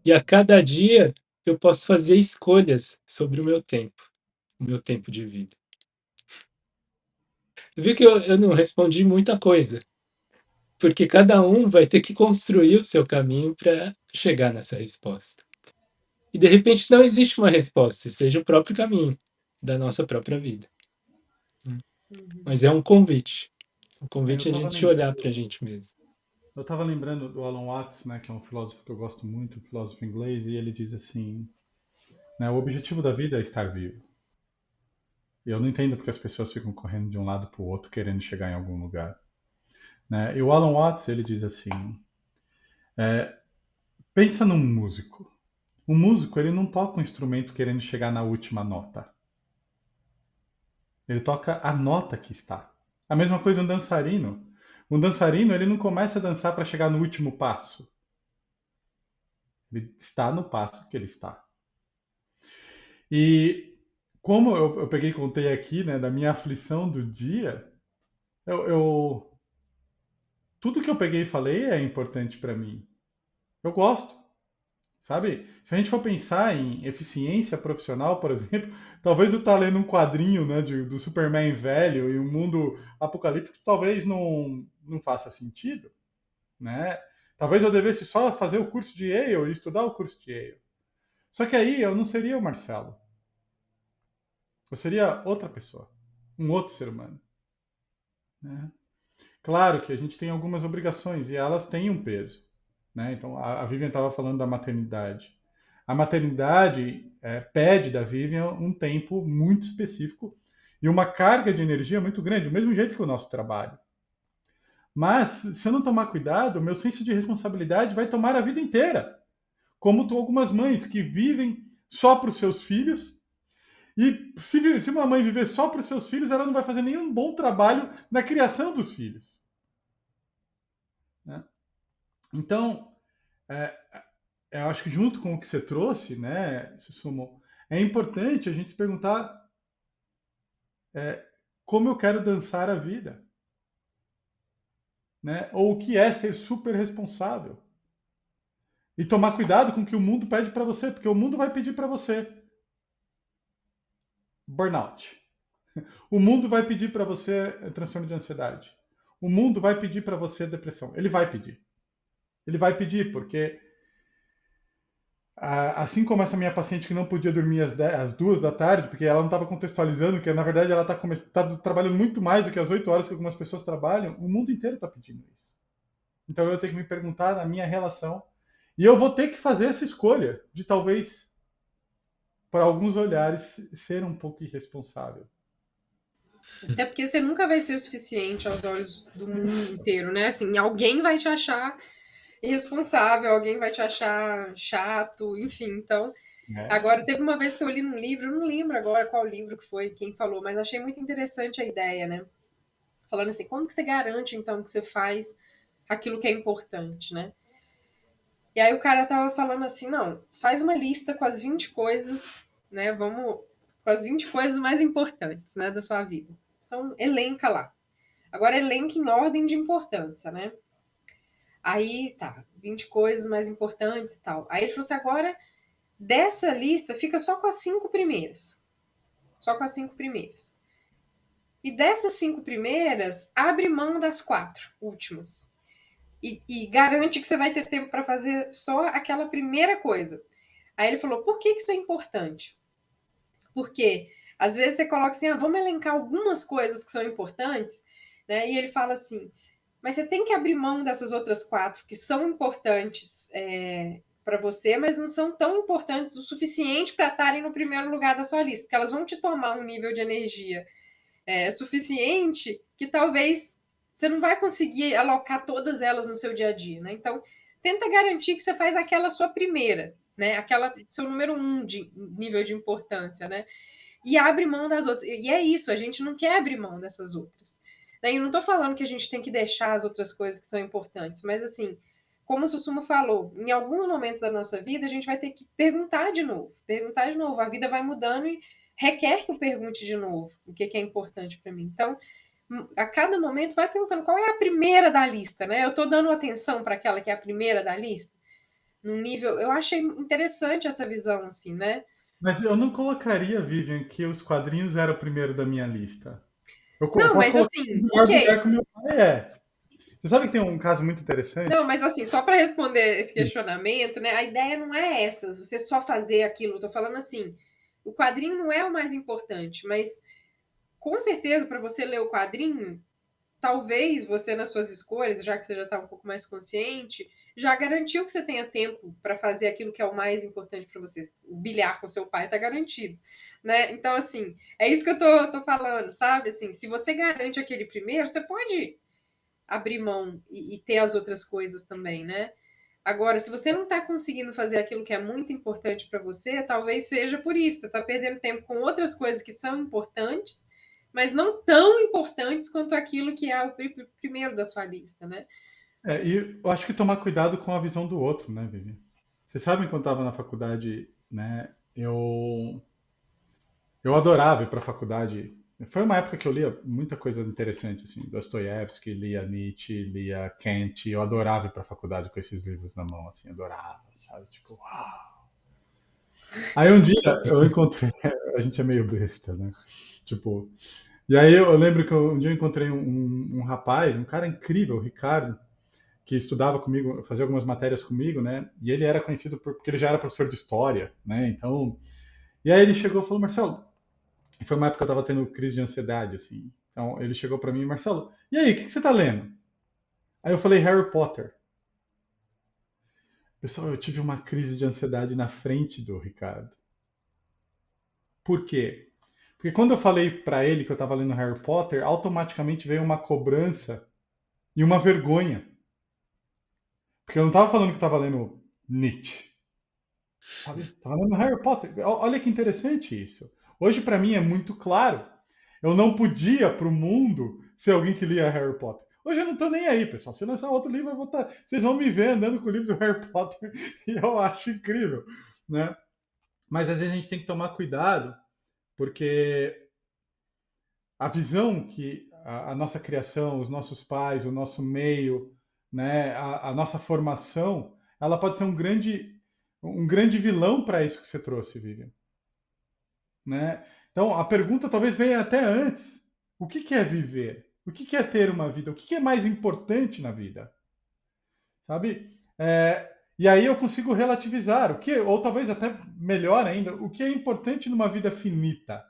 E a cada dia eu posso fazer escolhas sobre o meu tempo de vida. Viu que eu não respondi muita coisa, porque cada um vai ter que construir o seu caminho para chegar nessa resposta. E de repente não existe uma resposta, seja o próprio caminho da nossa própria vida. Uhum. Mas é um Eu convite a estava gente olhar para a lembrando, gente mesmo. eu tava lembrando do Alan Watts, né, que é um filósofo que eu gosto muito, um filósofo inglês, e ele diz assim, né, o objetivo da vida é estar vivo. E eu não entendo porque as pessoas ficam correndo de um lado para o outro querendo chegar em algum lugar, né? E o Alan Watts ele diz assim, pensa num músico. O músico ele não toca um instrumento querendo chegar na última nota. Ele toca a nota que está. A mesma coisa um dançarino. Um dançarino ele não começa a dançar para chegar no último passo. Ele está no passo que ele está. E como eu peguei e contei aqui, né, da minha aflição do dia, eu tudo que eu peguei e falei é importante para mim. Eu gosto, sabe? Se a gente for pensar em eficiência profissional, por exemplo, talvez eu estar lendo um quadrinho, né, do Superman velho e um mundo apocalíptico talvez não faça sentido, né? Talvez eu devesse só fazer o curso de Yale e estudar o curso de Yale. Só que aí eu não seria o Marcelo. Eu seria outra pessoa, um outro ser humano, né? Claro que a gente tem algumas obrigações e elas têm um peso, né? Então a Vivian estava falando da maternidade. A maternidade pede da Vivian um tempo muito específico e uma carga de energia muito grande, do mesmo jeito que o nosso trabalho. Mas se eu não tomar cuidado, meu senso de responsabilidade vai tomar a vida inteira. Como algumas mães que vivem só para os seus filhos. E se uma mãe viver só para os seus filhos, ela não vai fazer nenhum bom trabalho na criação dos filhos, né? Então, é, eu acho que junto com o que você trouxe, né, Susumo, é importante a gente se perguntar como eu quero dançar a vida, né? Ou o que é ser super responsável. E tomar cuidado com o que o mundo pede para você, porque o mundo vai pedir para você burnout. O mundo vai pedir para você transtorno de ansiedade. O mundo vai pedir para você depressão. Ele vai pedir. Ele vai pedir, porque assim como essa minha paciente que não podia dormir às 2 da tarde, porque ela não estava contextualizando que, na verdade, ela está trabalhando muito mais do que as 8 horas que algumas pessoas trabalham, o mundo inteiro está pedindo isso. Então eu tenho que me perguntar na minha relação. E eu vou ter que fazer essa escolha de talvez, para alguns olhares, ser um pouco irresponsável. Até porque você nunca vai ser o suficiente aos olhos do mundo inteiro, né? Assim, alguém vai te achar irresponsável, alguém vai te achar chato, enfim. Então, Né? agora teve uma vez que eu li num livro, eu não lembro agora qual livro que foi, quem falou, mas achei muito interessante a ideia, né? Falando assim, como que você garante, então, que você faz aquilo que é importante, né? E aí o cara tava falando assim, não, faz uma lista com as 20 coisas, né? Vamos com as 20 coisas mais importantes, né, da sua vida. Então, elenca lá. Agora elenca em ordem de importância, né? Aí tá, 20 coisas mais importantes e tal. Aí ele falou assim: agora, dessa lista, fica só com as 5 primeiras. Só com as 5 primeiras. E dessas 5 primeiras, abre mão das 4 últimas. E garante que você vai ter tempo para fazer só aquela primeira coisa. Aí ele falou: por que isso é importante? Porque às vezes você coloca assim: vamos elencar algumas coisas que são importantes, né? E ele fala assim: mas você tem que abrir mão dessas outras 4 que são importantes para você, mas não são tão importantes o suficiente para estarem no primeiro lugar da sua lista, porque elas vão te tomar um nível de energia suficiente que talvez você não vai conseguir alocar todas elas no seu dia a dia, né? Então, tenta garantir que você faz aquela sua primeira, né? Aquela seu número 1 de nível de importância, né? E abre mão das outras. E é isso, a gente não quer abrir mão dessas outras. Daí eu não estou falando que a gente tem que deixar as outras coisas que são importantes, mas assim, como o Susumo falou, em alguns momentos da nossa vida a gente vai ter que perguntar de novo, perguntar de novo. A vida vai mudando e requer que eu pergunte de novo o que é importante para mim. Então, a cada momento vai perguntando qual é a primeira da lista, né? Eu estou dando atenção para aquela que é a primeira da lista, num nível. Eu achei interessante essa visão, assim, né? Mas eu não colocaria, Vivian, que os quadrinhos eram o primeiro da minha lista. Eu Não, posso mas colocar assim, no melhor ok. lugar que o meu pai é. Você sabe que tem um caso muito Não, interessante? mas assim, só para responder esse questionamento, né? A ideia não é essa, você só fazer aquilo. Eu tô falando assim, o quadrinho não é o mais importante, mas com certeza para você ler o quadrinho, talvez você nas suas escolhas, já que você já está um pouco mais consciente, já garantiu que você tenha tempo para fazer aquilo que é o mais importante para você. O bilhar com seu pai está garantido, né? Então assim, é isso que eu tô falando, sabe? Assim, se você garante aquele primeiro, você pode abrir mão e ter as outras coisas também, né? Agora, se você não está conseguindo fazer aquilo que é muito importante para você, talvez seja por isso. Você está perdendo tempo com outras coisas que são importantes, mas não tão importantes quanto aquilo que é o primeiro da sua lista, né? E eu acho que tomar cuidado com a visão do outro, né, Vivi? Vocês sabem quando eu estava na faculdade, né? Eu adorava ir para a faculdade. Foi uma época que eu lia muita coisa interessante, assim, Dostoiévski, lia Nietzsche, lia Kant. Eu adorava ir para a faculdade com esses livros na mão, assim, adorava, sabe? Tipo, uau! Aí um dia eu encontrei, a gente é meio besta, né? Tipo, e aí eu lembro que um dia eu encontrei um rapaz, um cara incrível, o Ricardo, que estudava comigo, fazia algumas matérias comigo, né? E ele era conhecido porque ele já era professor de história, né? Então, e aí ele chegou e falou, Marcelo, e foi uma época que eu estava tendo crise de ansiedade, assim. Então ele chegou para mim, Marcelo, e aí, o que você está lendo? Aí eu falei Harry Potter. Pessoal, eu tive uma crise de ansiedade na frente do Ricardo. Por quê? Porque quando eu falei para ele que eu estava lendo Harry Potter, automaticamente veio uma cobrança e uma vergonha. Porque eu não estava falando que eu estava lendo Nietzsche, sabe? Estava lendo Harry Potter. Olha que interessante isso. Hoje, para mim, é muito claro. Eu não podia para o mundo ser alguém que lia Harry Potter. Hoje eu não estou nem aí, pessoal. Se lançar outro livro, eu vou estar. Vocês vão me ver andando com o livro do Harry Potter e eu acho incrível, né? Mas às vezes a gente tem que tomar cuidado, porque a visão que a nossa criação, os nossos pais, o nosso meio, né, a nossa formação, ela pode ser um grande vilão para isso que você trouxe, Vivian, né? Então, a pergunta talvez venha até antes. O que que é viver? O que que é ter uma vida? O que que é mais importante na vida? Sabe? E aí eu consigo relativizar o que, ou talvez até melhor ainda, o que é importante numa vida finita.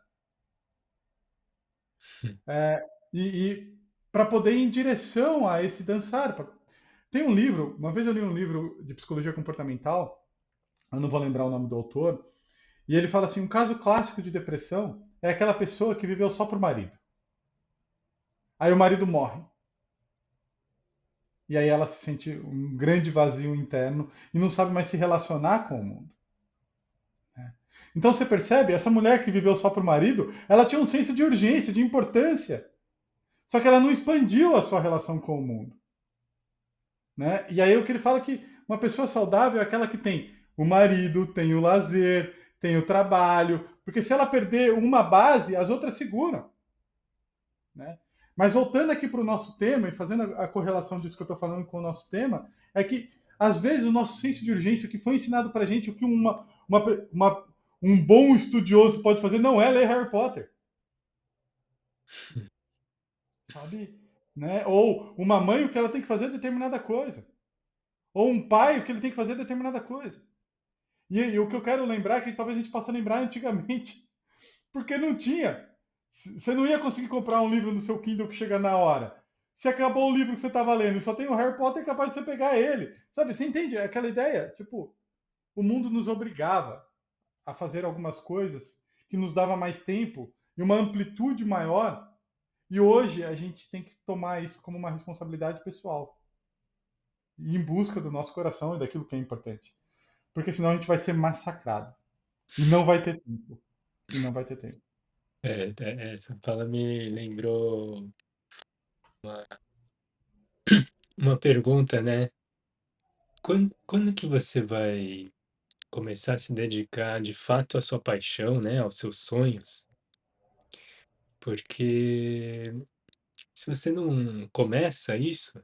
É, e para poder ir em direção a esse dançar. Tem um livro, uma vez eu li um livro de psicologia comportamental, eu não vou lembrar o nome do autor, e ele fala assim: um caso clássico de depressão é aquela pessoa que viveu só por marido. Aí o marido morre. E aí ela se sente um grande vazio interno e não sabe mais se relacionar com o mundo. Então você percebe, essa mulher que viveu só por marido, ela tinha um senso de urgência, de importância. Só que ela não expandiu a sua relação com o mundo. Né? E aí o que ele fala é que uma pessoa saudável é aquela que tem o marido, tem o lazer, tem o trabalho, porque se ela perder uma base, as outras seguram. Né? Mas voltando aqui para o nosso tema e fazendo a correlação disso que eu estou falando com o nosso tema, é que às vezes o nosso senso de urgência, o que foi ensinado para a gente, o que um bom estudioso pode fazer, não é ler Harry Potter. Sabe? Né? Ou uma mãe, o que ela tem que fazer é determinada coisa. Ou um pai, o que ele tem que fazer é determinada coisa. E o que eu quero lembrar é que talvez a gente possa lembrar antigamente. Porque não tinha. Você não ia conseguir comprar um livro no seu Kindle que chega na hora. Se acabou o livro que você estava lendo e só tem o Harry Potter, é capaz de você pegar ele. Sabe, você entende aquela ideia? Tipo, o mundo nos obrigava a fazer algumas coisas que nos dava mais tempo e uma amplitude maior. E hoje a gente tem que tomar isso como uma responsabilidade pessoal. E em busca do nosso coração e daquilo que é importante. Porque senão a gente vai ser massacrado. E não vai ter tempo. E não vai ter tempo. Essa fala me lembrou uma pergunta, né? Quando que você vai começar a se dedicar de fato à sua paixão, né? Aos seus sonhos? Porque se você não começa isso,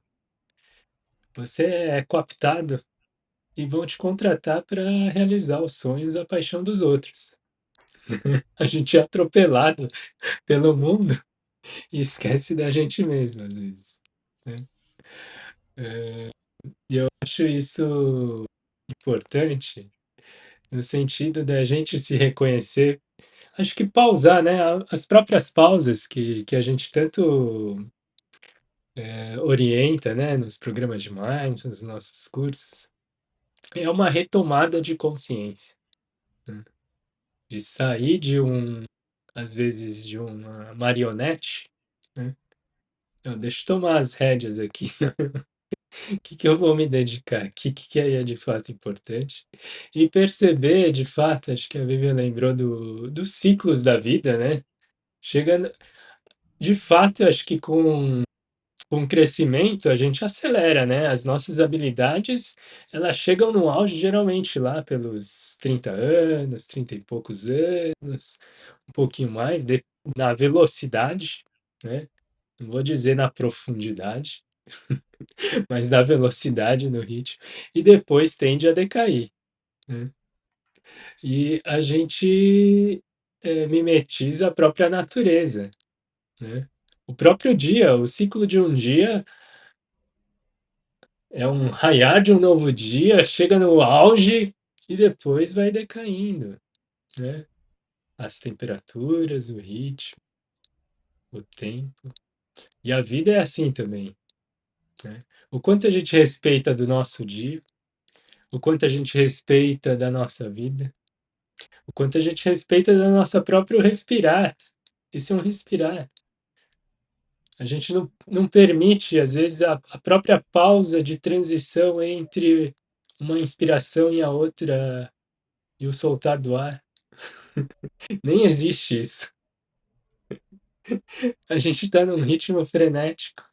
você é cooptado e vão te contratar para realizar os sonhos, a paixão dos outros. A gente é atropelado pelo mundo e esquece da gente mesmo, às vezes, né? E eu acho isso importante no sentido da gente se reconhecer, acho que pausar, né? As próprias pausas que a gente tanto orienta, né? Nos programas de mindfulness, nos nossos cursos, é uma retomada de consciência, né? De sair de às vezes, de uma marionete, né? Não, deixa eu tomar as rédeas aqui. O que que eu vou me dedicar? O que é de fato importante? E perceber, de fato, acho que a Vivian lembrou dos ciclos da vida, né? Chegando, de fato, acho que com com o crescimento, a gente acelera, né? As nossas habilidades, elas chegam no auge geralmente lá pelos 30 anos, 30 e poucos anos, um pouquinho mais, na velocidade, né? Não vou dizer na profundidade, mas na velocidade, no ritmo, e depois tende a decair, né? E a gente mimetiza a própria natureza, né? O próprio dia, o ciclo de um dia é um raiar de um novo dia, chega no auge e depois vai decaindo, né? As temperaturas, o ritmo, o tempo. E a vida é assim também, né? O quanto a gente respeita do nosso dia, o quanto a gente respeita da nossa vida, o quanto a gente respeita do nosso próprio respirar. Isso é um respirar. A gente não permite, às vezes, a própria pausa de transição entre uma inspiração e a outra e o soltar do ar. Nem existe isso. A gente está num ritmo frenético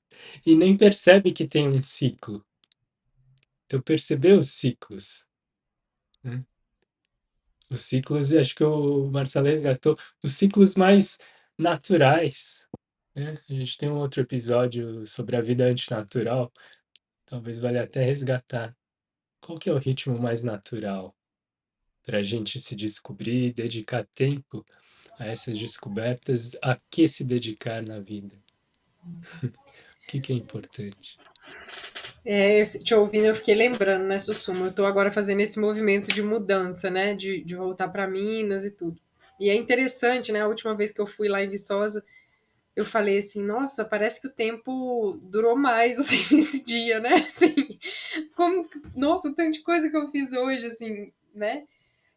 e nem percebe que tem um ciclo. Então, perceber os ciclos, né? Os ciclos, acho que o Marcelo resgatou, os ciclos mais naturais, né? A gente tem um outro episódio sobre a vida antinatural, talvez valha até resgatar. Qual que é o ritmo mais natural para a gente se descobrir, dedicar tempo a essas descobertas, a que se dedicar na vida? O que é importante? Te ouvindo, eu fiquei lembrando, né, Sussuma? Eu tô agora fazendo esse movimento de mudança, né? De voltar para Minas e tudo. E é interessante, né? A última vez que eu fui lá em Viçosa, eu falei assim, nossa, parece que o tempo durou mais, assim, nesse dia, né? Assim, como, nossa, o tanto de coisa que eu fiz hoje, assim, né?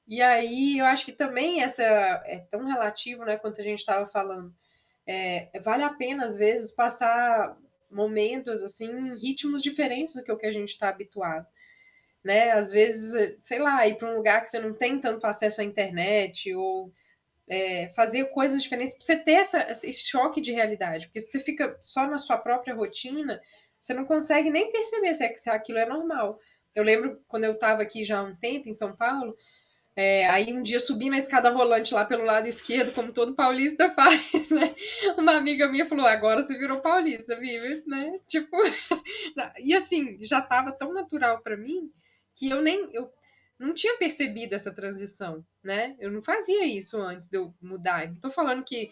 E aí, eu acho que também essa é tão relativo, né, quanto a gente estava falando. Vale a pena, às vezes, passar momentos, assim, em ritmos diferentes do que o que a gente está habituado, né? Às vezes, sei lá, ir para um lugar que você não tem tanto acesso à internet ou fazer coisas diferentes para você ter esse choque de realidade. Porque se você fica só na sua própria rotina, você não consegue nem perceber se aquilo é normal. Eu lembro quando eu estava aqui já há um tempo em São Paulo, aí um dia subi na escada rolante lá pelo lado esquerdo, como todo paulista faz, né? Uma amiga minha falou: agora você virou paulista, vive, né? Tipo, e assim, já estava tão natural para mim que eu não tinha percebido essa transição, né? Eu não fazia isso antes de eu mudar. Não tô falando que,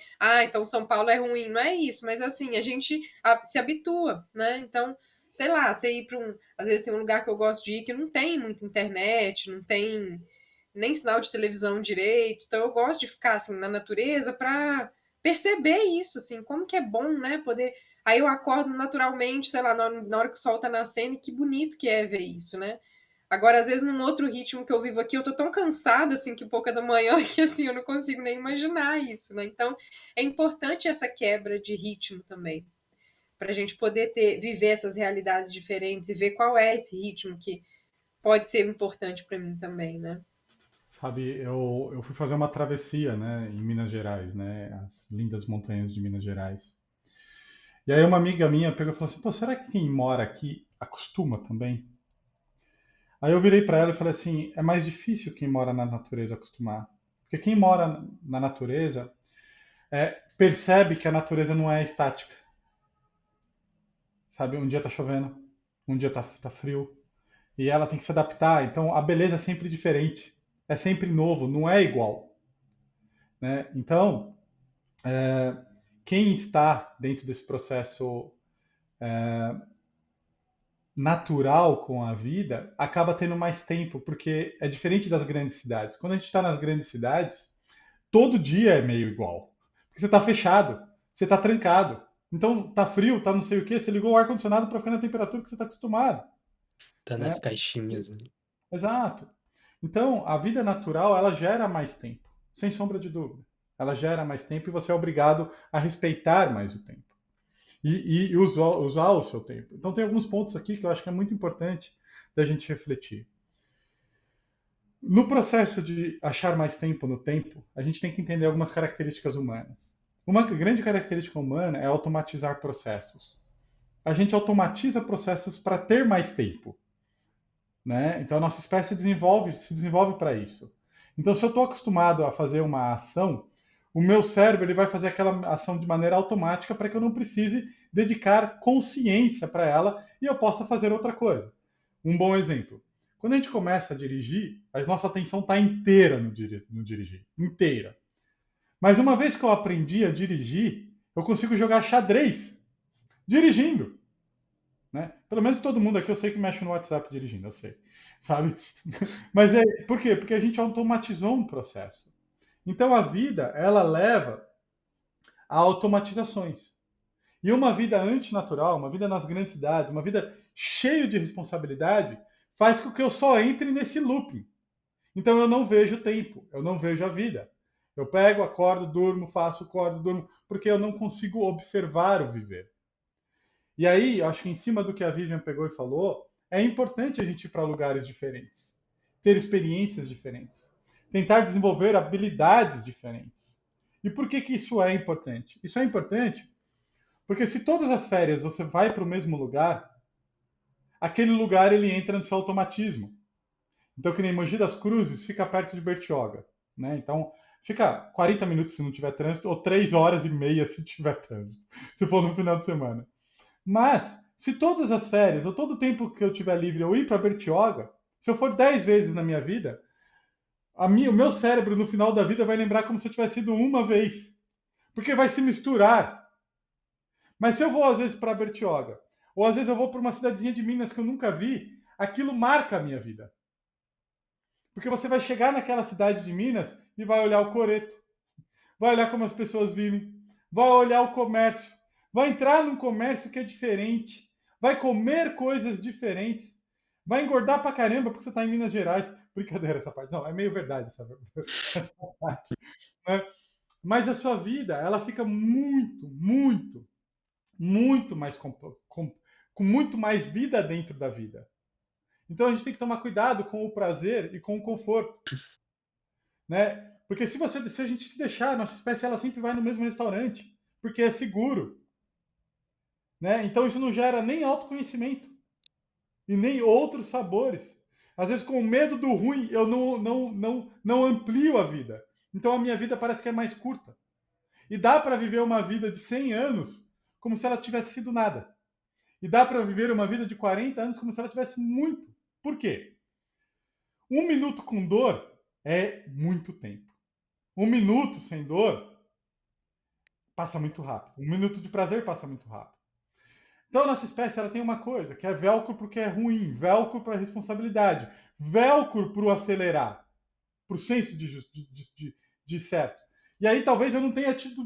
então São Paulo é ruim, não é isso, mas assim, a gente se habitua, né? Então, sei lá, você ir para às vezes tem um lugar que eu gosto de ir que não tem muita internet, não tem nem sinal de televisão direito. Então eu gosto de ficar assim na natureza para perceber isso, assim, como que é bom, né? Poder. Aí eu acordo naturalmente, sei lá, na hora que o sol tá nascendo, e que bonito que é ver isso, né? Agora, às vezes, num outro ritmo que eu vivo aqui, eu tô tão cansada, assim, que pouco é da manhã, que, assim, eu não consigo nem imaginar isso, né? Então, é importante essa quebra de ritmo também, para a gente poder viver essas realidades diferentes e ver qual é esse ritmo que pode ser importante para mim também, né? Sabe, eu fui fazer uma travessia, né, em Minas Gerais, né, as lindas montanhas de Minas Gerais. E aí uma amiga minha pegou e falou assim, pô, será que quem mora aqui acostuma também? Aí eu virei para ela e falei assim, é mais difícil quem mora na natureza acostumar. Porque quem mora na natureza percebe que a natureza não é estática. Sabe, um dia tá chovendo, um dia tá frio, e ela tem que se adaptar. Então a beleza é sempre diferente, é sempre novo, não é igual, né? Então, quem está dentro desse processo natural com a vida acaba tendo mais tempo, porque é diferente das grandes cidades. Quando a gente está nas grandes cidades, todo dia é meio igual. Porque você está fechado, você está trancado. Então tá frio, tá não sei o que, você ligou o ar-condicionado para ficar na temperatura que você está acostumado. Tá Né? nas caixinhas, né? Exato. Então, a vida natural, ela gera mais tempo, sem sombra de dúvida. Ela gera mais tempo e você é obrigado a respeitar mais o tempo. E usar o seu tempo. Então, tem alguns pontos aqui que eu acho que é muito importante da gente refletir. No processo de achar mais tempo no tempo, a gente tem que entender algumas características humanas. Uma grande característica humana é automatizar processos. a gente automatiza processos para ter mais tempo, né? Então a nossa espécie se desenvolve para isso. Então se eu estou acostumado a fazer uma ação, o meu cérebro ele vai fazer aquela ação de maneira automática para que eu não precise dedicar consciência para ela e eu possa fazer outra coisa. Um bom exemplo. Quando a gente começa a dirigir, a nossa atenção está inteira no dirigir, inteira. Mas uma vez que eu aprendi a dirigir, eu consigo jogar xadrez dirigindo. Né? Pelo menos todo mundo aqui eu sei que mexe no WhatsApp dirigindo, eu sei, sabe? Mas por quê? Porque a gente automatizou um processo. Então a vida, ela leva a automatizações. E uma vida antinatural, uma vida nas grandes cidades, uma vida cheia de responsabilidade, faz com que eu só entre nesse looping. Então eu não vejo o tempo, eu não vejo a vida. Eu pego, acordo, durmo, faço, acordo, durmo, porque eu não consigo observar o viver. E aí, eu acho que em cima do que a Vivian pegou e falou, é importante a gente ir para lugares diferentes, ter experiências diferentes, tentar desenvolver habilidades diferentes. E por que isso é importante? Isso é importante porque se todas as férias você vai para o mesmo lugar, aquele lugar ele entra no seu automatismo. Então, que nem Mogi das Cruzes fica perto de Bertioga, né? Então, fica 40 minutos se não tiver trânsito, ou 3 horas e meia se tiver trânsito, se for no final de semana. Mas, se todas as férias, ou todo o tempo que eu tiver livre, eu ir para Bertioga, se eu for 10 vezes na minha vida, o meu cérebro no final da vida vai lembrar como se eu tivesse ido uma vez. Porque vai se misturar. Mas se eu vou às vezes para Bertioga, ou às vezes eu vou para uma cidadezinha de Minas que eu nunca vi, aquilo marca a minha vida. Porque você vai chegar naquela cidade de Minas e vai olhar o coreto, vai olhar como as pessoas vivem, vai olhar o comércio, vai entrar num comércio que é diferente, vai comer coisas diferentes, vai engordar pra caramba porque você está em Minas Gerais. Brincadeira essa parte. Não, é meio verdade essa parte. Né? Mas a sua vida, ela fica muito mais com muito mais vida dentro da vida. Então a gente tem que tomar cuidado com o prazer e com o conforto, né? Porque se a gente se deixar, a nossa espécie ela sempre vai no mesmo restaurante, porque é seguro, né? Então isso não gera nem autoconhecimento e nem outros sabores. Às vezes com medo do ruim eu não amplio a vida. Então a minha vida parece que é mais curta. E dá para viver uma vida de 100 anos como se ela tivesse sido nada. E dá para viver uma vida de 40 anos como se ela tivesse muito. Por quê? 1 minuto com dor é muito tempo. 1 minuto sem dor passa muito rápido. 1 minuto de prazer passa muito rápido. Então a nossa espécie ela tem uma coisa, que é velcro porque é ruim, velcro para responsabilidade, velcro para o acelerar, para o senso de certo. E aí talvez eu não tenha tido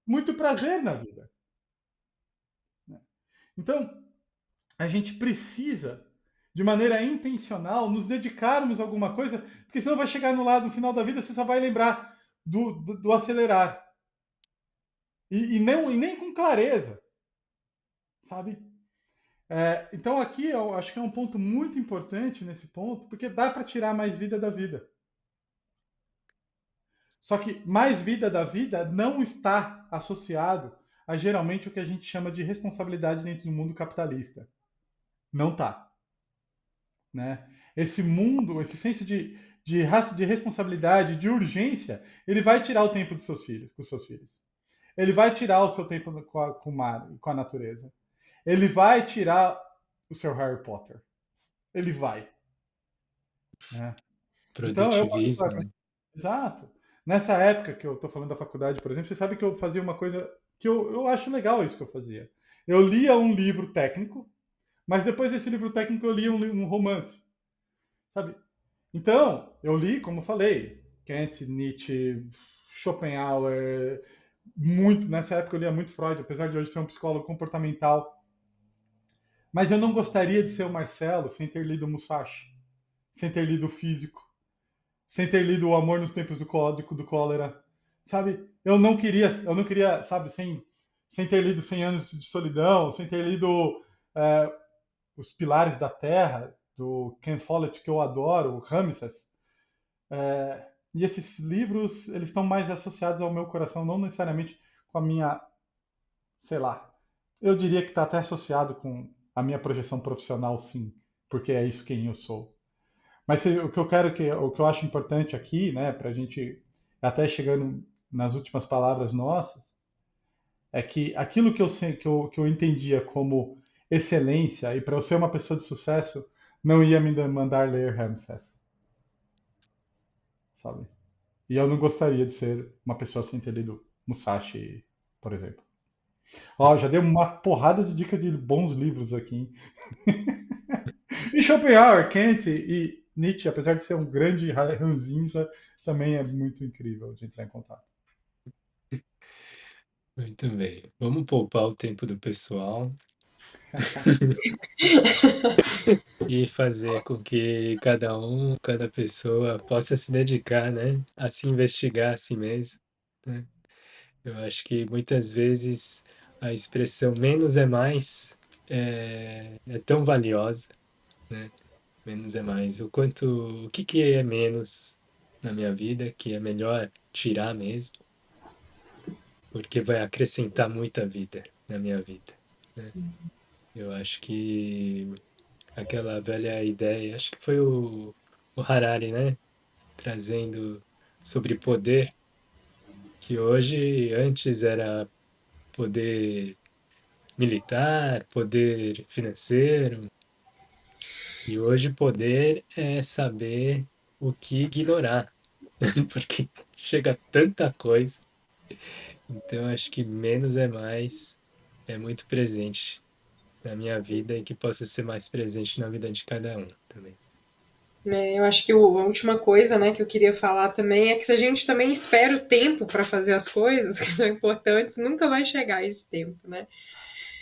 muito prazer na vida. Então, a gente precisa, de maneira intencional, nos dedicarmos a alguma coisa, porque senão vai chegar no final da vida, você só vai lembrar do acelerar. E nem com clareza, sabe? Então aqui eu acho que é um ponto muito importante nesse ponto, porque dá para tirar mais vida da vida. Só que mais vida da vida não está associado a geralmente o que a gente chama de responsabilidade dentro do mundo capitalista. Não está. Né? Esse mundo, esse senso de responsabilidade, de urgência, ele vai tirar o tempo dos seus filhos, com os seus filhos. Ele vai tirar o seu tempo com o mar, com a natureza. Ele vai tirar o seu Harry Potter. Ele vai. Né? Então, Produtivismo, né? exato. Nessa época que eu estou falando da faculdade, por exemplo, você sabe que eu fazia uma coisa que eu acho legal isso que eu fazia. Eu lia um livro técnico, mas depois desse livro técnico eu lia um romance. Sabe? Então, eu li, como eu falei, Kant, Nietzsche, Schopenhauer, muito, nessa época eu lia muito Freud, apesar de hoje ser um psicólogo comportamental. Mas eu não gostaria de ser o Marcelo sem ter lido Musashi, sem ter lido Físico, sem ter lido O Amor nos Tempos do Código do Cólera. Sabe? Eu não queria, sabe, sem ter lido 100 Anos de Solidão, sem ter lido é, Os Pilares da Terra, do Ken Follett, que eu adoro, o Ramses. E esses livros, eles estão mais associados ao meu coração, não necessariamente com a minha, sei lá. eu diria que está até associado com a minha projeção profissional, sim, porque é isso quem eu sou. Mas o que eu quero o que eu acho importante aqui, né, para a gente até chegando nas últimas palavras nossas, é que aquilo que eu sei, que eu entendia como excelência e para eu ser uma pessoa de sucesso, não ia me mandar ler Ramsés, sabe? E eu não gostaria de ser uma pessoa sem ter lido Musashi, por exemplo. Ó, já dei uma porrada de dica de bons livros aqui, hein? E Schopenhauer, Kant e Nietzsche, apesar de ser um grande ranzinza, também é muito incrível de entrar em contato. Muito bem. Vamos poupar o tempo do pessoal e fazer com que cada pessoa possa se dedicar, né, a se investigar a si mesmo, né? Eu acho que muitas vezes a expressão menos é mais é tão valiosa, né? Menos é mais. O que que é menos na minha vida, que é melhor tirar mesmo, porque vai acrescentar muita vida na minha vida, né? Eu acho que aquela velha ideia, acho que foi o Harari, né? Trazendo sobre poder, que hoje, antes era poder militar, poder financeiro, e hoje poder é saber o que ignorar, porque chega tanta coisa. Então acho que menos é mais, é muito presente na minha vida e que possa ser mais presente na vida de cada um também. Eu acho que a última coisa, né, que eu queria falar também é que se a gente também espera o tempo para fazer as coisas que são importantes, nunca vai chegar esse tempo, né?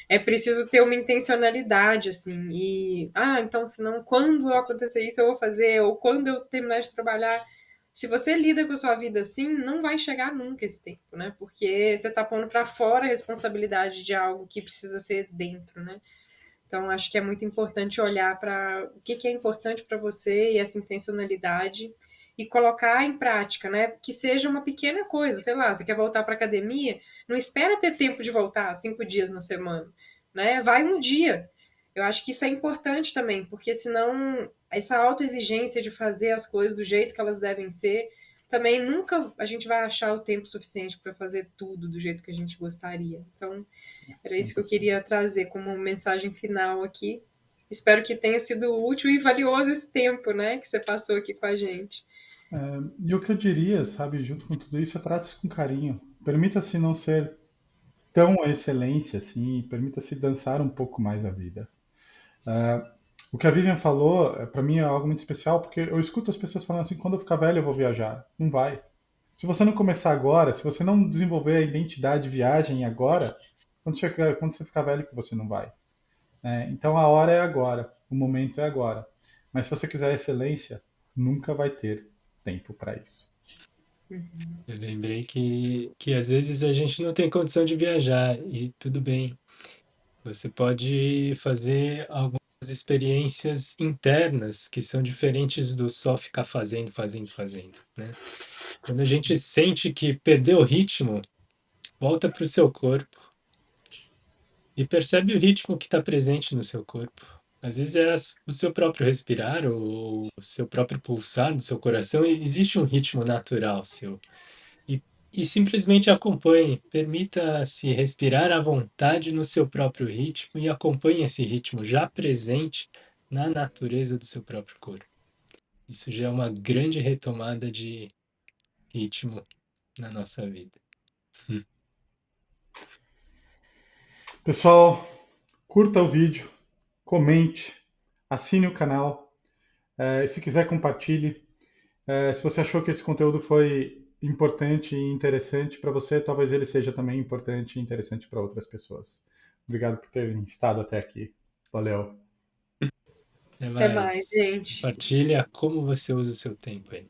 É preciso ter uma intencionalidade, assim, então, senão, quando acontecer isso, eu vou fazer, ou quando eu terminar de trabalhar. Se você lida com a sua vida assim, não vai chegar nunca esse tempo, né? Porque você tá pondo para fora a responsabilidade de algo que precisa ser dentro, né? Então, acho que é muito importante olhar para o que é importante para você e essa intencionalidade e colocar em prática, né? Que seja uma pequena coisa, sei lá, você quer voltar para academia, não espera ter tempo de voltar 5 dias na semana, né? Vai um dia. Eu acho que isso é importante também, porque senão essa autoexigência de fazer as coisas do jeito que elas devem ser, também nunca a gente vai achar o tempo suficiente para fazer tudo do jeito que a gente gostaria. Então, era isso que eu queria trazer como mensagem final aqui. Espero que tenha sido útil e valioso esse tempo, né, que você passou aqui com a gente. E o que eu diria, sabe, junto com tudo isso, é trate-se com carinho. Permita-se não ser tão excelência assim, permita-se dançar um pouco mais a vida. O que a Vivian falou, para mim é algo muito especial, porque eu escuto as pessoas falando assim, quando eu ficar velho eu vou viajar. Não vai. Se você não começar agora, se você não desenvolver a identidade de viagem agora, quando você ficar velho que você não vai. Então a hora é agora, o momento é agora. Mas se você quiser excelência, nunca vai ter tempo para isso. Eu lembrei que às vezes a gente não tem condição de viajar e tudo bem. Você pode fazer algumas experiências internas que são diferentes do só ficar fazendo, fazendo, fazendo, né? Quando a gente sente que perdeu o ritmo, volta para o seu corpo e percebe o ritmo que está presente no seu corpo. Às vezes é o seu próprio respirar ou o seu próprio pulsar do seu coração, e existe um ritmo natural seu. E, e simplesmente acompanhe, permita-se respirar à vontade no seu próprio ritmo e acompanhe esse ritmo já presente na natureza do seu próprio corpo. Isso já é uma grande retomada de ritmo na nossa vida. Pessoal, curta o vídeo, comente, assine o canal. Se quiser, compartilhe. Se você achou que esse conteúdo foi importante e interessante para você, talvez ele seja também importante e interessante para outras pessoas. Obrigado por terem estado até aqui. Valeu. Até Até mais, mais. gente. Compartilha como você usa o seu tempo aí.